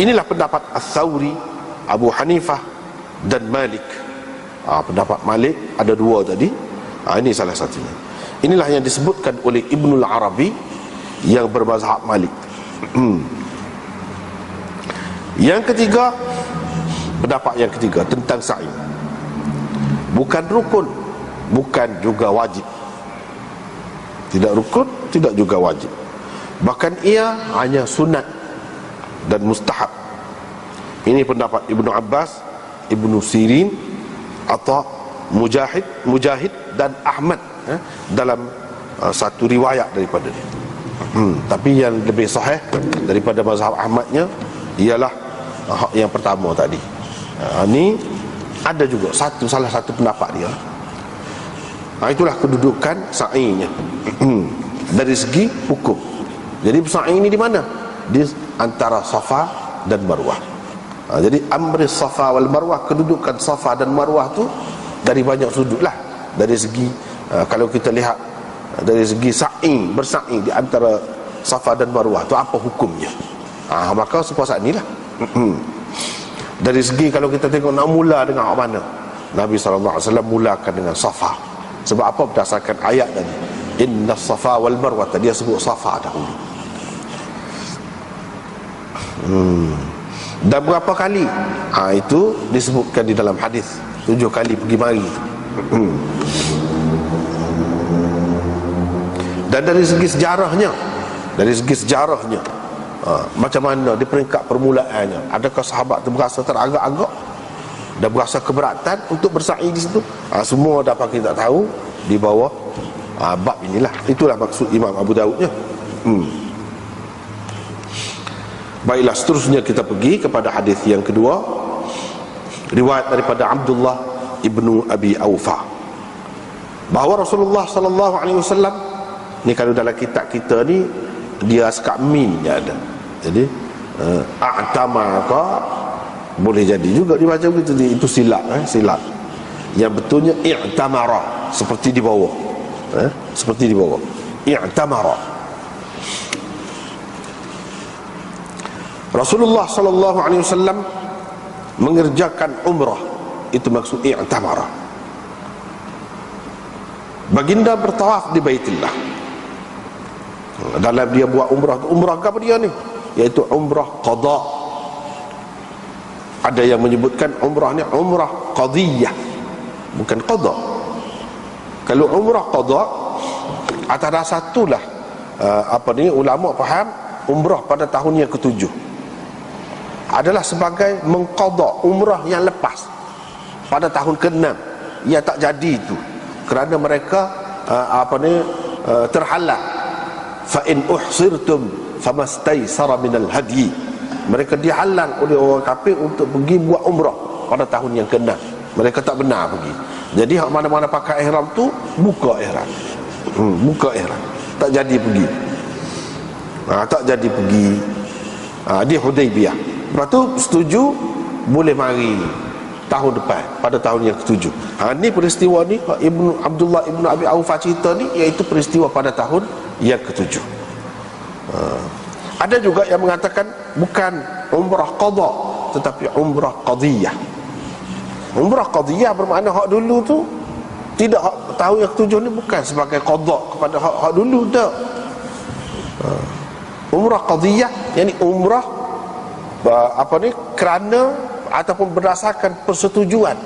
Inilah pendapat Ats-Tsauri, Abu Hanifah dan Malik. Pendapat Malik ada dua tadi. Ini salah satunya. Inilah yang disebutkan oleh Ibnul Arabi yang bermazhab Malik. Yang ketiga, pendapat yang ketiga tentang sa'i, bukan rukun, bukan juga wajib. Tidak rukun, tidak juga wajib. Bahkan ia hanya sunat dan mustahab. Ini pendapat Ibnu Abbas, Ibnu Sirin, atau Mujahid dan Ahmad dalam satu riwayat daripada dia. Tapi yang lebih sahih daripada mazhab Ahmadnya ialah yang pertama tadi. Ini ada juga salah satu pendapat dia. Itulah kedudukan sa'inya dari segi hukum. Jadi sa'i ini di mana? Di antara Safa dan Marwah. Jadi amri Safa wal Marwah, kedudukan Safa dan Marwah tu dari banyak sudut lah. Dari segi kalau kita lihat dari segi sa'i, bersa'i di antara Safa dan Marwah tu apa hukumnya? Maka sepuasa inilah. Dari segi kalau kita tengok nak mula dengan mana, Nabi SAW mulakan dengan Safa. Sebab apa? Berdasarkan ayat tadi, inna Safa wal Marwah, dia sebut Safa dahulu. Dan berapa kali? Itu disebutkan di dalam hadis, 7 kali pergi mari. Dan dari segi sejarahnya, macam mana di peringkat permulaannya, adakah sahabat itu berasa teragak-agak dan berasa keberatan untuk bersa'i di situ? Semua dapat kita tahu di bawah bab inilah. Itulah maksud Imam Abu Daudnya. Baiklah, seterusnya kita pergi kepada hadis yang kedua, riwayat daripada Abdullah ibnu Abi Aufa, bahawa Rasulullah sallallahu alaihi wasallam ni, kalau dalam kitab kita ni dia sekat min je ada. Jadi a'tamaka boleh jadi juga dibaca begitu, itu silap silap. Yang betulnya i'tamara, seperti di bawah. Seperti di bawah. I'tamara. Rasulullah sallallahu alaihi wasallam mengerjakan umrah, itu maksud i'tamara. Baginda bertawaf di Baitillah. Dalam dia buat umrah, umrah apa dia ni? Iaitu umrah qada. Ada yang menyebutkan umrah ni umrah qadiyah, bukan qada. Kalau umrah qada, antara satulah ulama faham umrah pada tahun yang ke-7 adalah sebagai mengqada umrah yang lepas pada tahun ke-6 ia tak jadi itu, kerana mereka terhalang. Fa in uhsirtum famastaysara minal hadyi, mereka dihalang oleh orang kafir untuk pergi buat umrah pada tahun yang ke-6. Mereka tak benar pergi. Jadi hak mana-mana pakai ihram tu buka ihram. Buka ihram. Tak jadi pergi. Tak jadi pergi di Hudaybiyah. Lepas tu setuju boleh mari tahun depan pada tahun yang ke-7. Ni peristiwa ni Abdullah ibnu Abi Aufa cerita ni, iaitu peristiwa pada tahun yang ke-7. Ada juga yang mengatakan bukan umrah qada tetapi umrah qadiyah. Umrah qadiyah bermakna hak dulu tu tidak hak tahun yang ke-7 ni bukan sebagai qada kepada hak dulu dah. Umrah qadiyah yakni umrah kerana ataupun berdasarkan persetujuan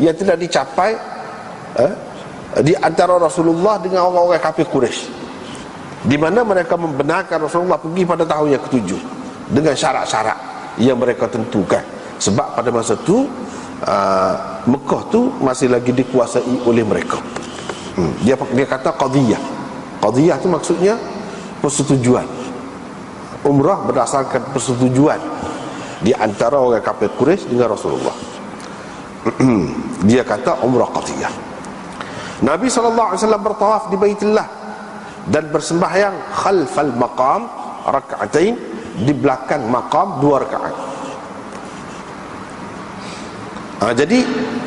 yang tidak dicapai di antara Rasulullah dengan orang-orang kafir Quraisy, di mana mereka membenarkan Rasulullah pergi pada tahun yang ke-7 dengan syarat-syarat yang mereka tentukan. Sebab pada masa itu Mekah tu masih lagi dikuasai oleh mereka. Dia kata qadiyah. Qadiyah tu maksudnya persetujuan. Umrah berdasarkan persetujuan di antara orang kafir Quraisy dengan Rasulullah. Dia kata umrah qadiyah. Nabi SAW bertawaf di Baitillah dan bersembahyang khalfal maqam rak'atain, di belakang maqam 2 rakaat. Jadi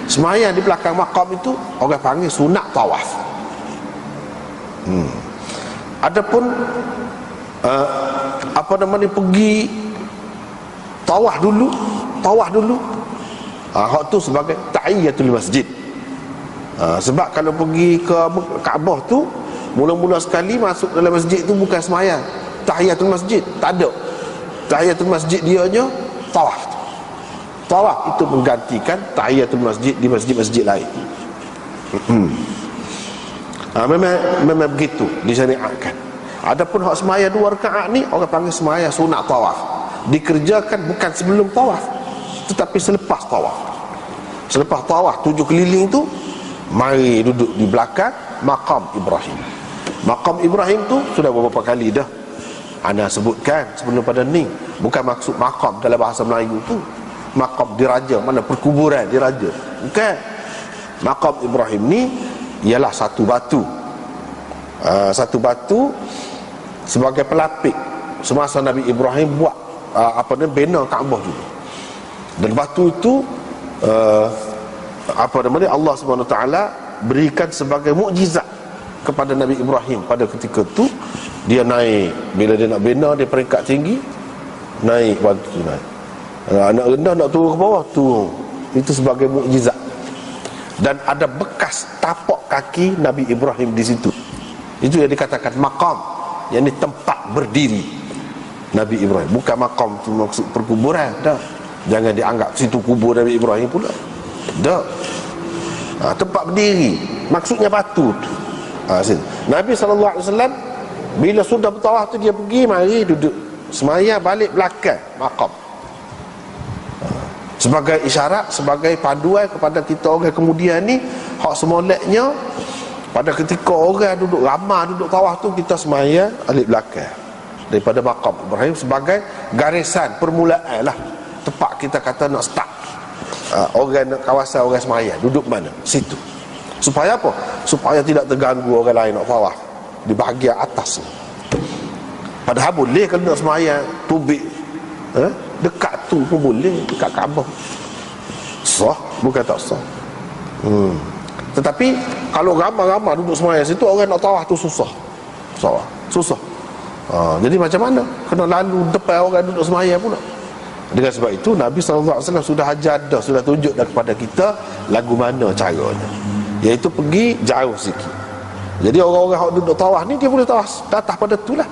sembahyang di belakang maqam itu orang panggil sunat tawaf. Adapun pergi tawaf dulu Hak tu sebagai tahiyatul masjid. Sebab kalau pergi ke Kaabah tu, mula-mula sekali masuk dalam masjid tu bukan semayang, tahiyatul masjid, tak ada. Tahiyatul masjid dianya tawaf. Tawaf itu menggantikan tahiyatul masjid di masjid-masjid lain. Memang begitu disyariatkan. Adapun hak semaya 2 rakaat ni orang panggil semaya sunat tawaf. Dikerjakan bukan sebelum tawaf, tetapi selepas tawaf. Selepas tawaf 7 keliling tu, mari duduk di belakang maqam Ibrahim. Maqam Ibrahim tu sudah beberapa kali dah ana sebutkan sebelum pada ni. Bukan maksud maqam dalam bahasa Melayu tu maqam diraja, mana perkuburan diraja. Bukan. Maqam Ibrahim ni ialah satu batu. Satu batu sebagai pelapik semasa Nabi Ibrahim buat bina Kaabah dulu. Dan batu itu Allah Subhanahu Wa Taala berikan sebagai mukjizat kepada Nabi Ibrahim pada ketika tu. Dia naik, bila dia nak bina di peringkat tinggi, naik batu tu naik. Nak rendah nak turun ke bawah, turun. Itu sebagai mukjizat. Dan ada bekas tapak kaki Nabi Ibrahim di situ. Itu yang dikatakan maqam, yang ini tempat berdiri Nabi Ibrahim. Bukan maqam tu maksud perkuburan, dah. Jangan dianggap situ kubur Nabi Ibrahim pula. Dah. Tempat berdiri, maksudnya batu tu. Nabi SAW bila sudah bertawaf tu, dia pergi, mari duduk semaya balik belakang maqam, sebagai isyarat, sebagai panduan kepada kita orang kemudian ni. Hak semoleknya pada ketika orang duduk ramai duduk tawaf tu, kita semaya balik belakang daripada maqam Ibrahim sebagai garisan permulaan lah, tempat kita kata nak start. Orang kawasan orang semaya duduk mana? Situ. Supaya apa? Supaya tidak terganggu orang lain nak tawaf di bahagian atas ni. Padahal boleh kalau nak semaya tubik dekat tu pun boleh, dekat Kaabah sah, bukan tak sah. Tetapi kalau ramai-ramai duduk semaya situ, orang nak tawaf tu susah. Jadi macam mana? Kena lalu depan orang duduk semaya pula. Dengan sebab itu Nabi SAW sudah ajar dah, sudah tunjuk dah kepada kita lagu mana caranya, iaitu pergi jauh sikit. Jadi orang-orang yang duduk tawaf ni, dia boleh tawaf datang pada tu lah.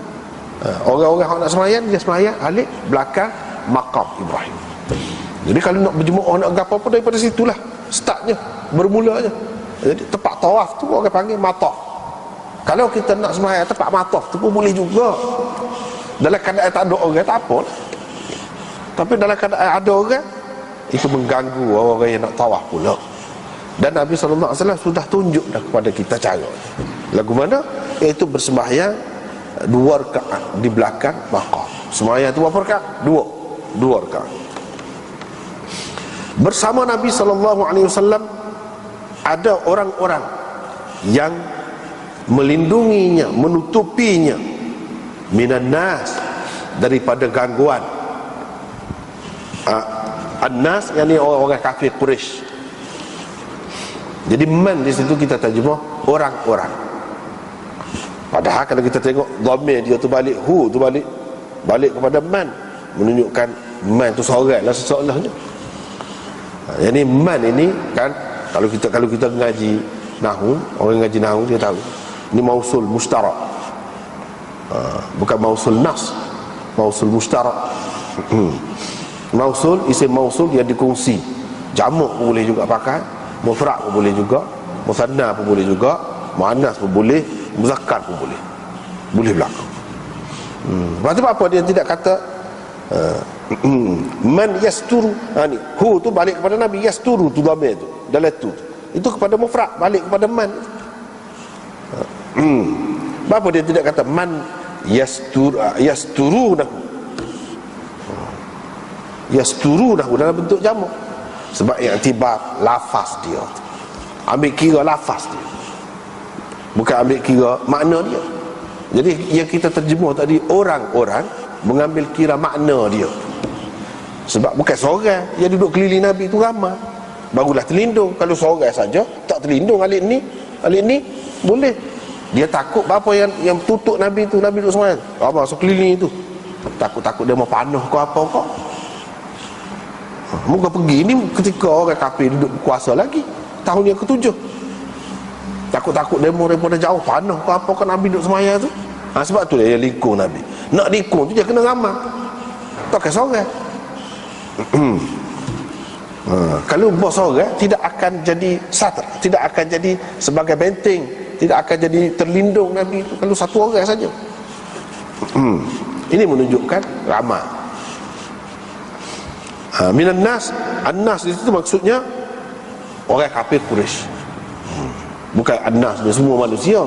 Orang-orang yang nak semayang, dia semayang alik belakang maqam Ibrahim. Jadi kalau nak berjemaah, nak apa pun daripada situlah startnya, bermulanya. Jadi tempat tawaf tu orang panggil mataf. Kalau kita nak semayang tempat mataf tu pun boleh juga. Dalam keadaan tak ada orang, tak apa lah. Tapi dalam keadaan ada orang, itu mengganggu orang-orang yang nak tawaf pula. Dan Nabi SAW sudah tunjuk dah kepada kita cara. Lagu mana? Iaitu bersembahyang 2 rakaat di belakang maqam. Sembahyang tu berapa rakaat? 2 rakaat. Bersama Nabi SAW ada orang-orang yang melindunginya, menutupinya minan nas, daripada gangguan. An-nas yakni orang-orang kafir Quraisy. Jadi man di situ kita terjemah orang-orang. Padahal kalau kita tengok dhamir dia tu balik, hu tu balik kepada man, menunjukkan man tu seorang lah seseorangnya. Yang ni man ini kan, kalau kita ngaji nahwu, orang ngaji nahwu dia tahu ini mausul mustarak. Bukan mausul nas, mausul mustarak. Mausul, isim mausul yang dikongsi. Jamak pun boleh juga pakai, mufrad pun boleh juga, musanna pun boleh juga, muannas pun boleh, muzakkar pun boleh. Boleh berlaku. Lepas tu apa dia tidak kata man yasturu. Ni hu tu balik kepada Nabi, yasturu tu dhamir tu dalam tu. Itu kepada mufrad, balik kepada man. Kenapa dia tidak kata man yasturu dah? Yasturu dah dalam bentuk jamak. Sebab iktibar lafaz dia, ambil kira lafaz dia, bukan ambil kira makna dia. Jadi yang kita terjemah tadi, orang-orang mengambil kira makna dia. Sebab bukan seorang yang duduk keliling Nabi itu ramai, barulah terlindung. Kalau seorang saja tak terlindung, alik ni boleh. Dia takut apa yang tutup Nabi itu, Nabi duduk semua ramai sekeliling itu. Takut dia mau panah ke apa kok. Muka pergi ni ketika orang kafir duduk berkuasa lagi, tahun yang ke-7. Takut-takut demo daripada jauh, panah ke apa kan Nabi duduk semaya tu. Sebab tu dia likung Nabi. Nak likung tu dia kena ramah, tak kisah orang. Kalau bos orang tidak akan jadi satr, tidak akan jadi sebagai benteng, tidak akan jadi terlindung Nabi itu kalau satu orang saja. Ini menunjukkan ramah. Minan nas, an-nas di situ maksudnya orang kafir Quraisy. Bukan an-nas dia semua manusia.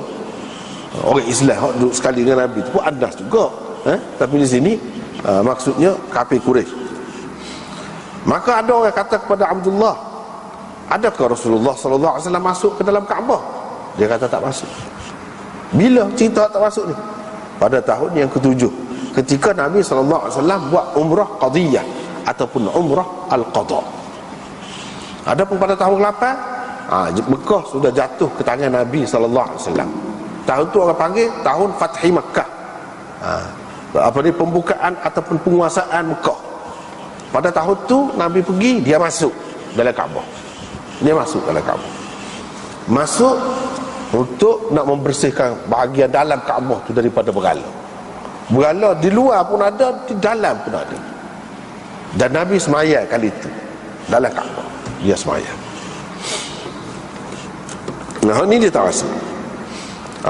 Orang Islam hak duduk sekali dengan Nabi itu pun an-nas juga. Tapi di sini maksudnya kafir Quraisy. Maka ada orang kata kepada Abdullah, adakah Rasulullah sallallahu alaihi wasallam masuk ke dalam Kaabah? Dia kata tak masuk. Bila cerita tak masuk ni? Pada tahun yang ke-7, ketika Nabi sallallahu alaihi wasallam buat umrah qadiyah ataupun umrah al-qada. Adapun pada tahun ke-8, Mekah sudah jatuh ke tangan Nabi sallallahu alaihi wasallam. Tahun tu orang panggil tahun Fathi Mekah. Pembukaan ataupun penguasaan Mekah. Pada tahun tu Nabi pergi, dia masuk dalam Kaabah. Dia masuk dalam Kaabah. Masuk untuk nak membersihkan bahagian dalam Kaabah tu daripada berhala. Berhala di luar pun ada, di dalam pun ada. Dan Nabi semaya kali itu dalam Kaabah. Dia semaya. Nah, ini dia tak rasa.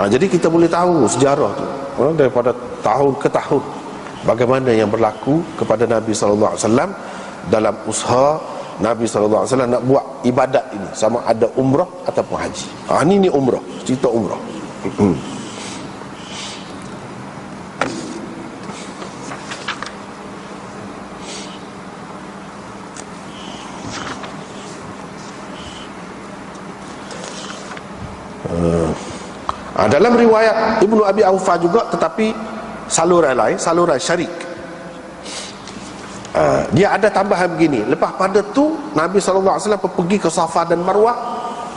Jadi kita boleh tahu sejarah tu daripada tahun ke tahun bagaimana yang berlaku kepada Nabi sallallahu alaihi wasallam dalam usaha Nabi sallallahu alaihi wasallam nak buat ibadat ini, sama ada umrah ataupun haji. Ini umrah, cerita umrah. Dalam riwayat Ibnu Abi Aufa juga, tetapi saluran lain, saluran syarik, dia ada tambahan begini. Lepas pada tu Nabi SAW pergi ke Safa dan Marwah,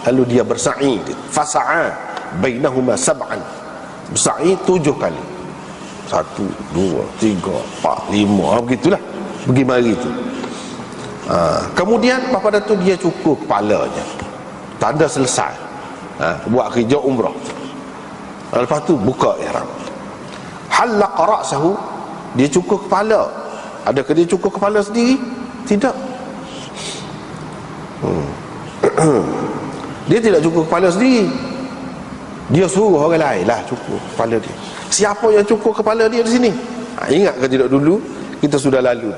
lalu dia bersa'i, fasa'a bainahuma sab'an, bersa'i 7 kali, 1, 2, 3, 4, 5, begitulah, pergi mari tu. Kemudian lepas pada tu dia cukur kepalanya, tanda selesai buat kerja umrah. Lepas tu buka ihram, halaqa ra'sahu, dia cukur kepala. Adakah dia cukur kepala sendiri? Tidak. Dia tidak cukur kepala sendiri, dia suruh orang lain lah cukur kepala dia. Siapa yang cukur kepala dia di sini? Ingat ke tidak dulu kita sudah lalu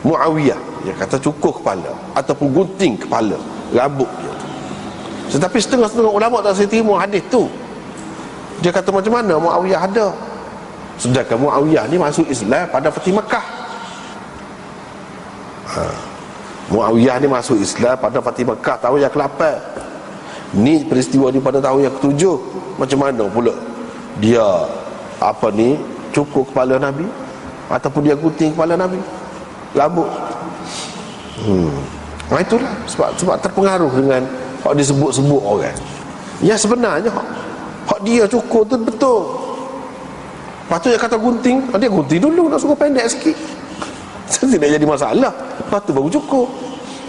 Muawiyah, dia kata cukur kepala ataupun gunting kepala rambut dia. Tetapi setengah-setengah ulama tak saya terima hadis tu. Dia kata macam mana Muawiyah ada, sedangkan Muawiyah ni masuk Islam pada Fatih Mekah. Muawiyah ni masuk Islam pada Fatih Mekah tahun yang ke-8. Ni peristiwa ni pada tahun yang ke-7. Macam mana pula dia cukur kepala Nabi ataupun dia gunting kepala Nabi, rambut? Itulah sebab terpengaruh dengan hak disebut-sebut orang. Yang sebenarnya hak dia cukur tu betul. Lepas tu dia kata gunting, dia gunting dulu, nak suruh pendek sikit, tidak jadi masalah. Lepas tu baru cukur,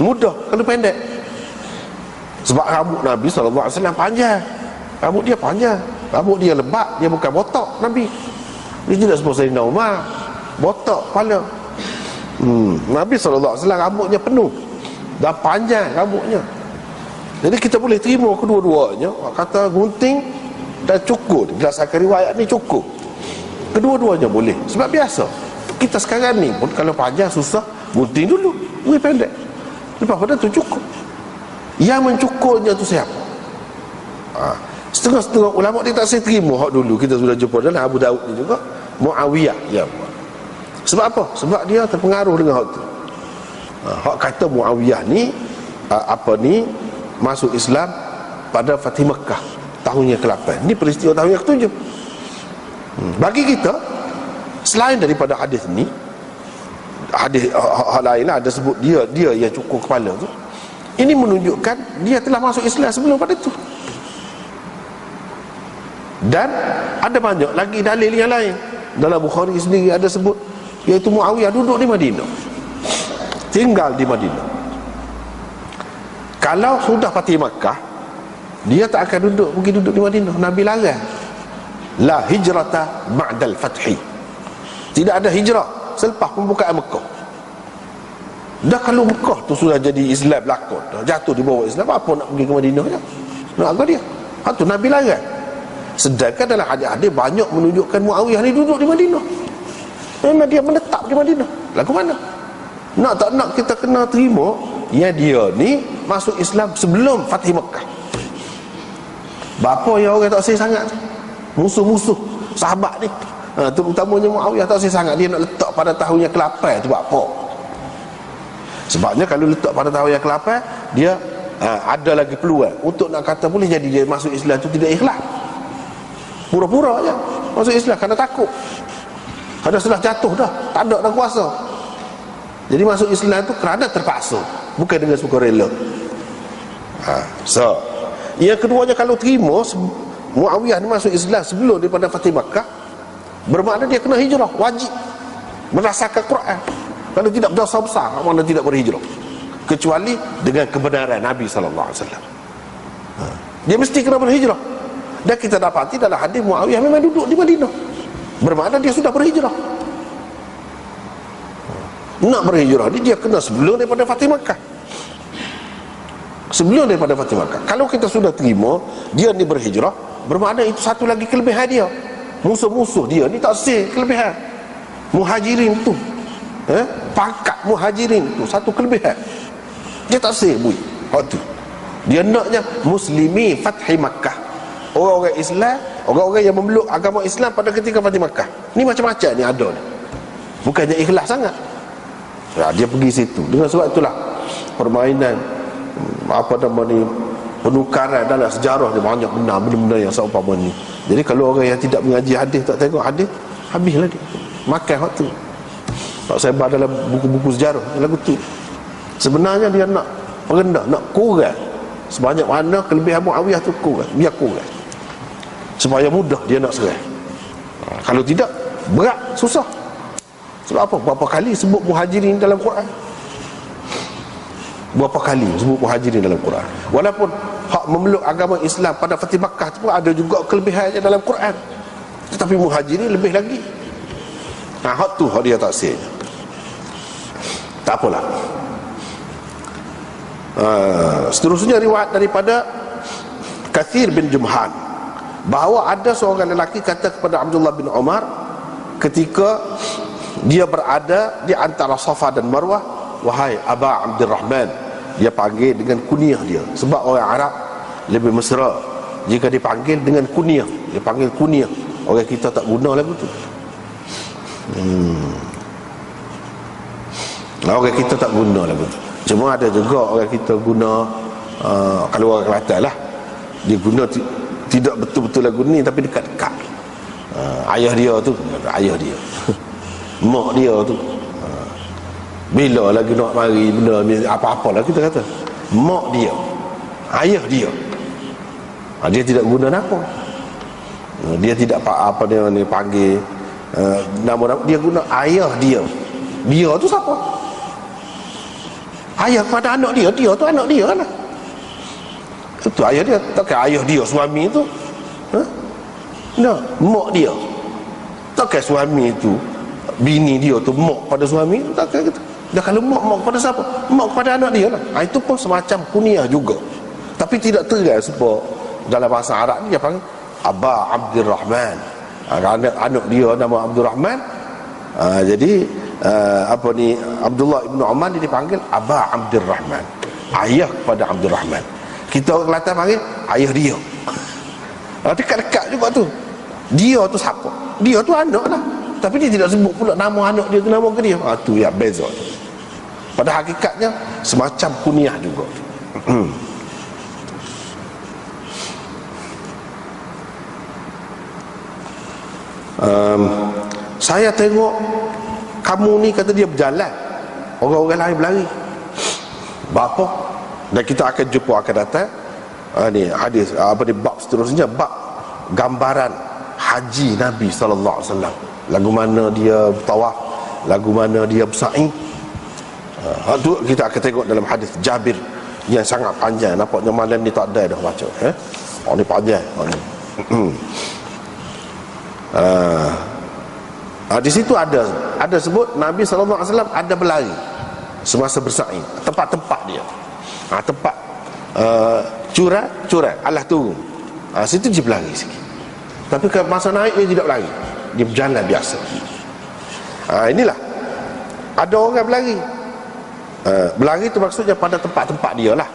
mudah kalau pendek. Sebab rambut Nabi SAW panjang, rambut dia panjang, rambut dia lebat, dia bukan botak Nabi. Dia tidak seperti Sayyidina Umar, botak kepala. Nabi SAW rambutnya penuh dan panjang rambutnya. Jadi kita boleh terima kedua-duanya. Kata gunting dan cukur, berdasarkan riwayat ni cukur, kedua-duanya boleh. Sebab biasa kita sekarang ni pun kalau panjang susah, gunting dulu, beri pendek, lepas pada tu cukur. Yang mencukurnya tu siapa? Setengah-setengah ulama dia tak saya terima hak dulu kita sudah jumpa dalam Abu Daud ni juga, Muawiyah dia buat. Sebab apa? Sebab dia terpengaruh dengan hak tu. Hak kata Muawiyah ni masuk Islam pada Fatih Mekah tahun yang ke-8. Ini peristiwa tahun yang ke-7. Bagi kita, selain daripada hadis ni, hadis hal lain lah ada sebut dia yang cukur kepala tu. Ini menunjukkan dia telah masuk Islam sebelum pada tu. Dan ada banyak lagi dalil yang lain. Dalam Bukhari sendiri ada sebut, iaitu Muawiyah duduk di Madinah. tinggal di Madinah. Kalau sudah Fatih Makkah, dia tak akan pergi duduk di Madinah. Nabi larang, la hijrata ba'dal fathi, tidak ada hijrah selepas pembukaan Mekah. Dah kalau Mekah tu sudah jadi Islam berlakon, dah jatuh di bawah Islam, apa nak pergi ke Madinah je? Nak apa dia? Tu Nabi larang. Sedangkan dalam hadis-hadis banyak menunjukkan Muawiyah ni duduk di Madinah. Memang dia menetap di Madinah. Lagu mana? Nak tak nak kita kena terima ya, dia ni masuk Islam sebelum Fatih Mekah. Bapa yang orang tak sayang sangat, musuh-musuh sahabat ni, terutamanya Muawiyah, tak sayang sangat. Dia nak letak pada tahun yang ke-8 tu buat apa? Sebabnya kalau letak pada tahun yang ke-8, dia ada lagi peluang untuk nak kata boleh jadi dia masuk Islam tu tidak ikhlas, pura-pura je masuk Islam kerana takut, kerana setelah jatuh dah tak ada dah kuasa. Jadi masuk Islam tu kerana terpaksa, bukan dengan sukarela. So yang keduanya, kalau terima Muawiyah ni masuk Islam sebelum daripada Fatih Makkah, bermakna dia kena hijrah, wajib berdasarkan Quran. Kalau tidak berdosa besar, mana tidak berhijrah, kecuali dengan kebenaran Nabi SAW. Dia mesti kena berhijrah. Dan kita dapati dalam hadis Muawiyah memang duduk di Madinah, bermakna dia sudah berhijrah. Nak berhijrah dia kena sebelum daripada Fatih Makkah, sebelum daripada Fatih Makkah. Kalau kita sudah terima dia ni berhijrah, bermakna itu satu lagi kelebihan dia. Musuh-musuh dia ni tak sih kelebihan Muhajirin tu, pangkat Muhajirin tu satu kelebihan. Dia tak sih bui waktu dia naknya muslimi Fathi Makkah, orang-orang Islam, orang-orang yang memeluk agama Islam pada ketika Fatih Makkah. Ni macam-macam ni ada ni, bukannya ikhlas sangat. Dia pergi situ. Dengan sebab itulah permainan apa nama ni, penukaran dalam sejarah ni banyak benar benda-benda yang seumpama ni. Jadi kalau orang yang tidak mengaji hadis, tak tengok hadis, habislah dia makan waktu. Tak sebar dalam buku-buku sejarah lagu tu. Sebenarnya dia nak merendah, nak kurang sebanyak mana kelebihan Muawiyah tu, kurang, biar kurang supaya mudah dia nak serang. Kalau tidak berat, susah. Sebab apa? Berapa kali sebut Muhajirin dalam Quran? Berapa kali sebut Muhajirin dalam Quran? Walaupun hak memeluk agama Islam pada Fatih Makkah tu ada juga kelebihannya dalam Quran, tetapi Muhajirin lebih lagi. Hak tu hak dia tak sih. Tak apalah. Seterusnya riwayat daripada Kathir bin Jumhan, bahawa ada seorang lelaki kata kepada Abdullah bin Umar ketika dia berada di antara Safa dan Marwah, wahai Aba Abdurrahman. Dia panggil dengan kunyah dia, sebab orang Arab lebih mesra jika dipanggil dengan kunyah. Dia panggil kunyah, orang kita tak guna lagu tu. Orang kita tak guna lagu tu. Cuma ada juga orang kita guna, kalau orang Kelantan lah, dia guna tidak betul-betul lagu ni tapi dekat-dekat. Ayah dia tu, ayah dia mak dia tu, bila lagi nak mari benda apa-apa lah kita kata mak dia, ayah dia, dia tidak guna nama. Dia tidak apa dia ni panggil nama-nama, dia guna ayah dia. Dia tu siapa? Ayah kepada anak dia, dia tu anak dia lah. Itu ayah dia. Takkan ayah dia suami tu, mak dia. Takkan suami tu, bini dia tu mak pada suami, takkan gitu. Dah kalau mak kepada siapa? Mak kepada anak dia lah. Itu pun semacam kunyah juga, tapi tidak tegas sebab dalam bahasa Arab ni dia panggil Aba Abdurrahman. Anak dia nama Abdurrahman. Jadi apa ni, Abdullah ibn Umar dia dipanggil Aba Abdurrahman, ayah kepada Abdurrahman. Kita orang Kelantan panggil ayah dia. Dekat-dekat juga tu. Dia tu siapa? Dia tu anak lah, tapi dia tidak sebut pula nama anak dia tu nama ke dia. Tu yang beza. Pada hakikatnya semacam kunyah juga. Saya tengok kamu ni, kata dia berjalan, orang-orang lain berlari. Bapa, dan kita akan jumpa akan datang ni hadis apa ni, bab seterusnya, bab gambaran haji Nabi SAW. Lagu mana dia bertawaf, lagu mana dia bersa'i. Itu kita akan tengok dalam hadis Jabir yang sangat panjang. Nampaknya malam ni tak ada dah baca. Ni panjang. Di situ ada sebut Nabi SAW ada berlari semasa bersa'i. Tempat-tempat dia, tempat curat Allah turun, situ dia berlari sikit. Tapi ke masa naik dia tidak berlari, dia berjalan biasa. Inilah ada orang berlari. Berlari itu maksudnya pada tempat-tempat dia lah,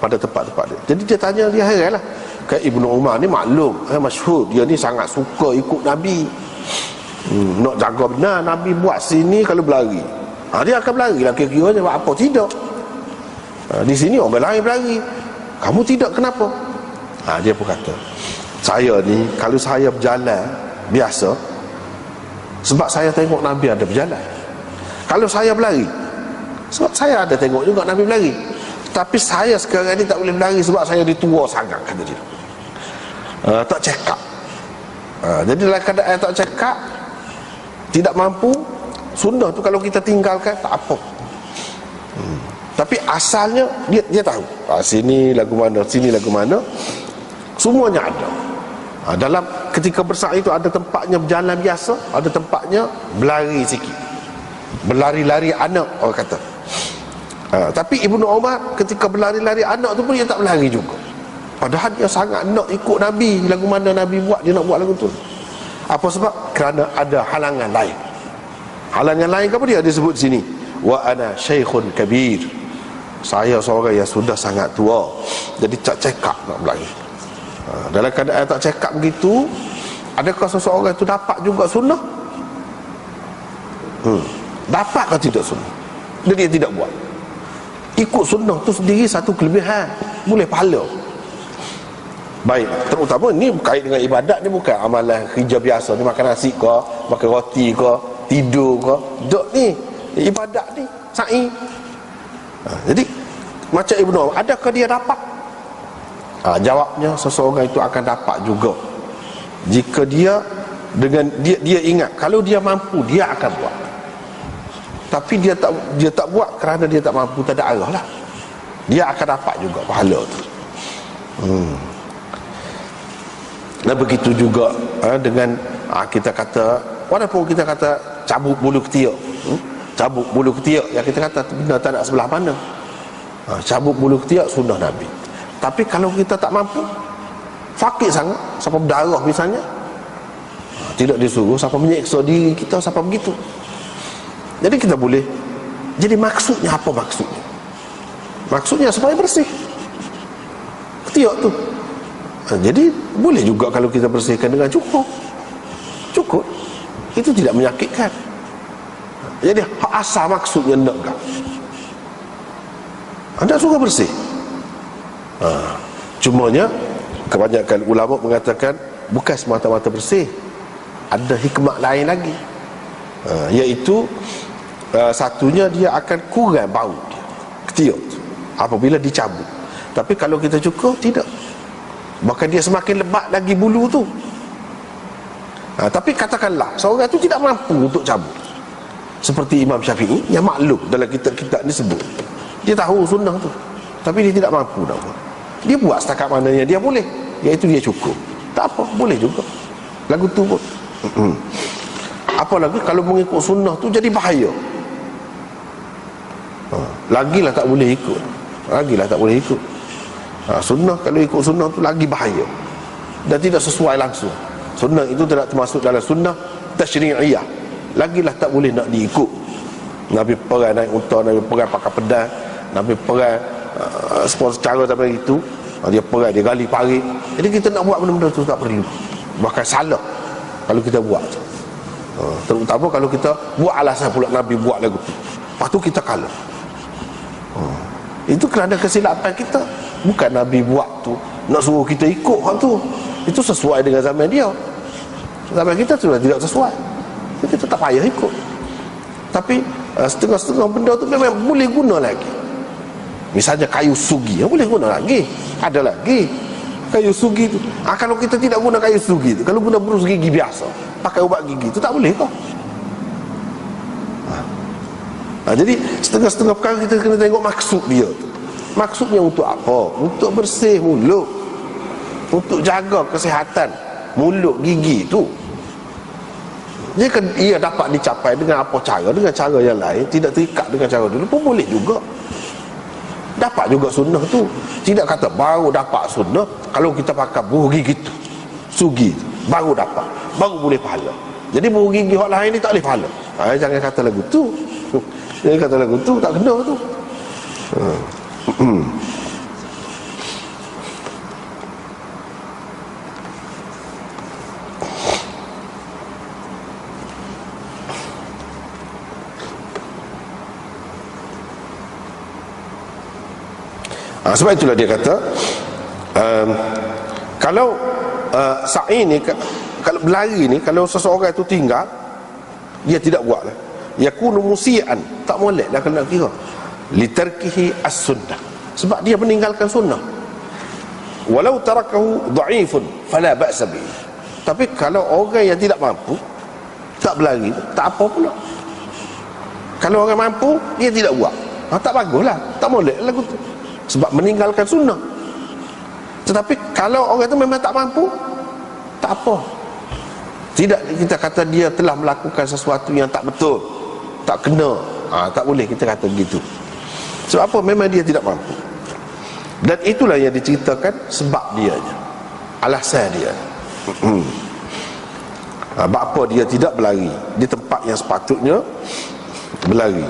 pada tempat-tempat dia. Jadi dia tanya, dia heran lah. Kayak Ibnu Umar ni maklum, masyhur, dia ni sangat suka ikut Nabi. Nak jaga benar Nabi buat sini kalau berlari, dia akan berlari lah kira-kiranya. Buat apa tidak? Di sini orang lain berlari, kamu tidak, kenapa? Dia pun kata, saya ni kalau saya berjalan biasa sebab saya tengok Nabi ada berjalan. Kalau saya berlari sebab saya ada tengok juga Nabi berlari. Tapi saya sekarang ni tak boleh berlari sebab saya ditua sangat, kata dia. Tak check up. Jadi dalam keadaan tak check up, tidak mampu, sunnah tu kalau kita tinggalkan tak apa. Tapi asalnya dia tahu, sini lagu mana, sini lagu mana, semuanya ada. Dalam ketika bersa'i itu ada tempatnya berjalan biasa, ada tempatnya berlari sikit, berlari-lari anak, orang kata. Tapi Ibnu Umar ketika berlari-lari anak tu pun dia tak berlari juga, padahal dia sangat nak ikut Nabi. Lagu mana Nabi buat, dia nak buat lagu tu. Apa sebab? Kerana ada halangan lain. Halangan lain apa dia disebut di sini? Wa ana syaikhun kabir, saya seorang yang sudah sangat tua, jadi tak check up nak berlari. Dalam keadaan tak check up begitu, adakah seseorang itu dapat juga sunnah? Dapat atau tidak sunnah? Dia tidak buat. Ikut sunnah tu sendiri satu kelebihan, boleh pahala. Baik, terutama ni berkait dengan ibadat, ni bukan amalan kerja biasa ni, makan nasi ke, makan roti ke, tidur ke. Dok ni ibadat ni, sa'i. Jadi macam Ibnu Umar, adakah dia dapat? Jawabnya, seseorang itu akan dapat juga jika dia dengan dia ingat kalau dia mampu dia akan buat. Tapi dia tak buat kerana dia tak mampu, tak ada arah lah, dia akan dapat juga pahala tu. Dan begitu juga dengan kita kata, walaupun kita kata cabut bulu ketiak, cabut bulu ketiak yang kita kata benda tak nak sebelah mana, cabut bulu ketiak sunnah Nabi. Tapi kalau kita tak mampu, fakir sangat, sampai berdarah misalnya, tidak disuruh, sampai menyeksa diri kita, sampai begitu. Jadi kita boleh. Jadi maksudnya apa maksudnya? Maksudnya supaya bersih ketiak tu. Jadi boleh juga kalau kita bersihkan dengan cukup. Itu tidak menyakitkan. Jadi asal maksudnya nak anda suka bersih. Cumanya kebanyakan ulama mengatakan bukan semata-mata bersih, ada hikmah lain lagi, iaitu satunya dia akan kurang bau dia, ketiak tu, apabila dicabut. Tapi kalau kita cukur, tidak, bahkan dia semakin lebat lagi bulu tu. Tapi katakanlah seorang tu tidak mampu untuk cabut, seperti Imam Syafi'i yang maklum dalam kitab-kitab ni sebut, dia tahu sunnah tu, tapi dia tidak mampu nak buat. Dia buat setakat mananya dia boleh, iaitu dia cukur. Tak apa, boleh juga lagu tu pun. Apalagi kalau mengikut sunnah tu jadi bahaya, lagilah tak boleh ikut, sunnah. Kalau ikut sunnah tu lagi bahaya dan tidak sesuai langsung. Sunnah itu tidak termasuk dalam sunnah tasyri'iyah, lagilah tak boleh nak diikut. Nabi perang naik unta, Nabi perang pakai pedang, Nabi perang secara sampai itu, dia perang, dia gali parit. Jadi kita nak buat benda-benda tu tak perlu, bahkan salah kalau kita buat tu. Terutama kalau kita buat alasan pula Nabi buat lagu tu, lepas tu kita kalah. Itu kerana kesilapan kita, bukan Nabi buat tu nak suruh kita ikut hal tu. Itu sesuai dengan zaman dia, zaman kita sudah tidak sesuai, kita tak payah ikut. Tapi setengah-setengah benda tu memang boleh guna lagi. Misalnya kayu sugi, boleh guna lagi, ada lagi kayu sugi tu. Kalau kita tidak guna kayu sugi tu, kalau guna berus gigi biasa, pakai ubat gigi tu, tak boleh kah? Jadi setengah-setengah perkara kita kena tengok maksud dia tu. Maksudnya untuk apa? Untuk bersih mulut, untuk jaga kesihatan mulut gigi tu. Jika ia dapat dicapai dengan apa cara, dengan cara yang lain, tidak terikat dengan cara dulu pun boleh juga. Dapat juga sunnah tu. Tidak kata baru dapat sunnah kalau kita pakai buruh gigi tu, sugi tu, baru dapat, baru boleh pahala. Jadi buruh gigi orang lain ni tak boleh pahala. Jangan kata lagu tu. Jangan kata lagu tu, tak kena tu. Sebab itulah dia kata kalau sa'i ni, kalau berlari ni, kalau seseorang itu tinggal, dia tidak buat lah, yakunu musian, tak molek dah kena kira litarkihi as-sunnah, sebab dia meninggalkan sunnah. Walau tarakahu dha'ifun fala ba'sa bihi, tapi kalau orang yang tidak mampu tak berlari, tak apa pula. Kalau orang mampu dia tidak buat, tak baguslah, tak molek lagu tu, sebab meninggalkan sunnah. Tetapi kalau orang itu memang tak mampu, tak apa, tidak kita kata dia telah melakukan sesuatu yang tak betul, tak kena, tak boleh kita kata begitu. Sebab apa? Memang dia tidak mampu. Dan itulah yang diceritakan sebab dia, alasan dia. Sebab apa dia tidak berlari di tempat yang sepatutnya berlari.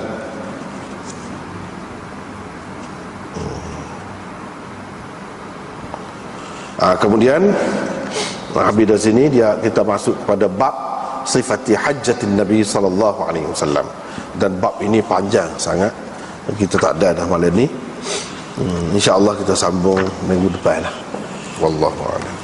Kemudian habis dari sini kita masuk kepada bab sifati hajjatin Nabi sallallahu alaihi wasallam, dan bab ini panjang sangat, kita tak ada dah malam ni. InsyaAllah kita sambung minggu depan lah. Wallahu a'lam.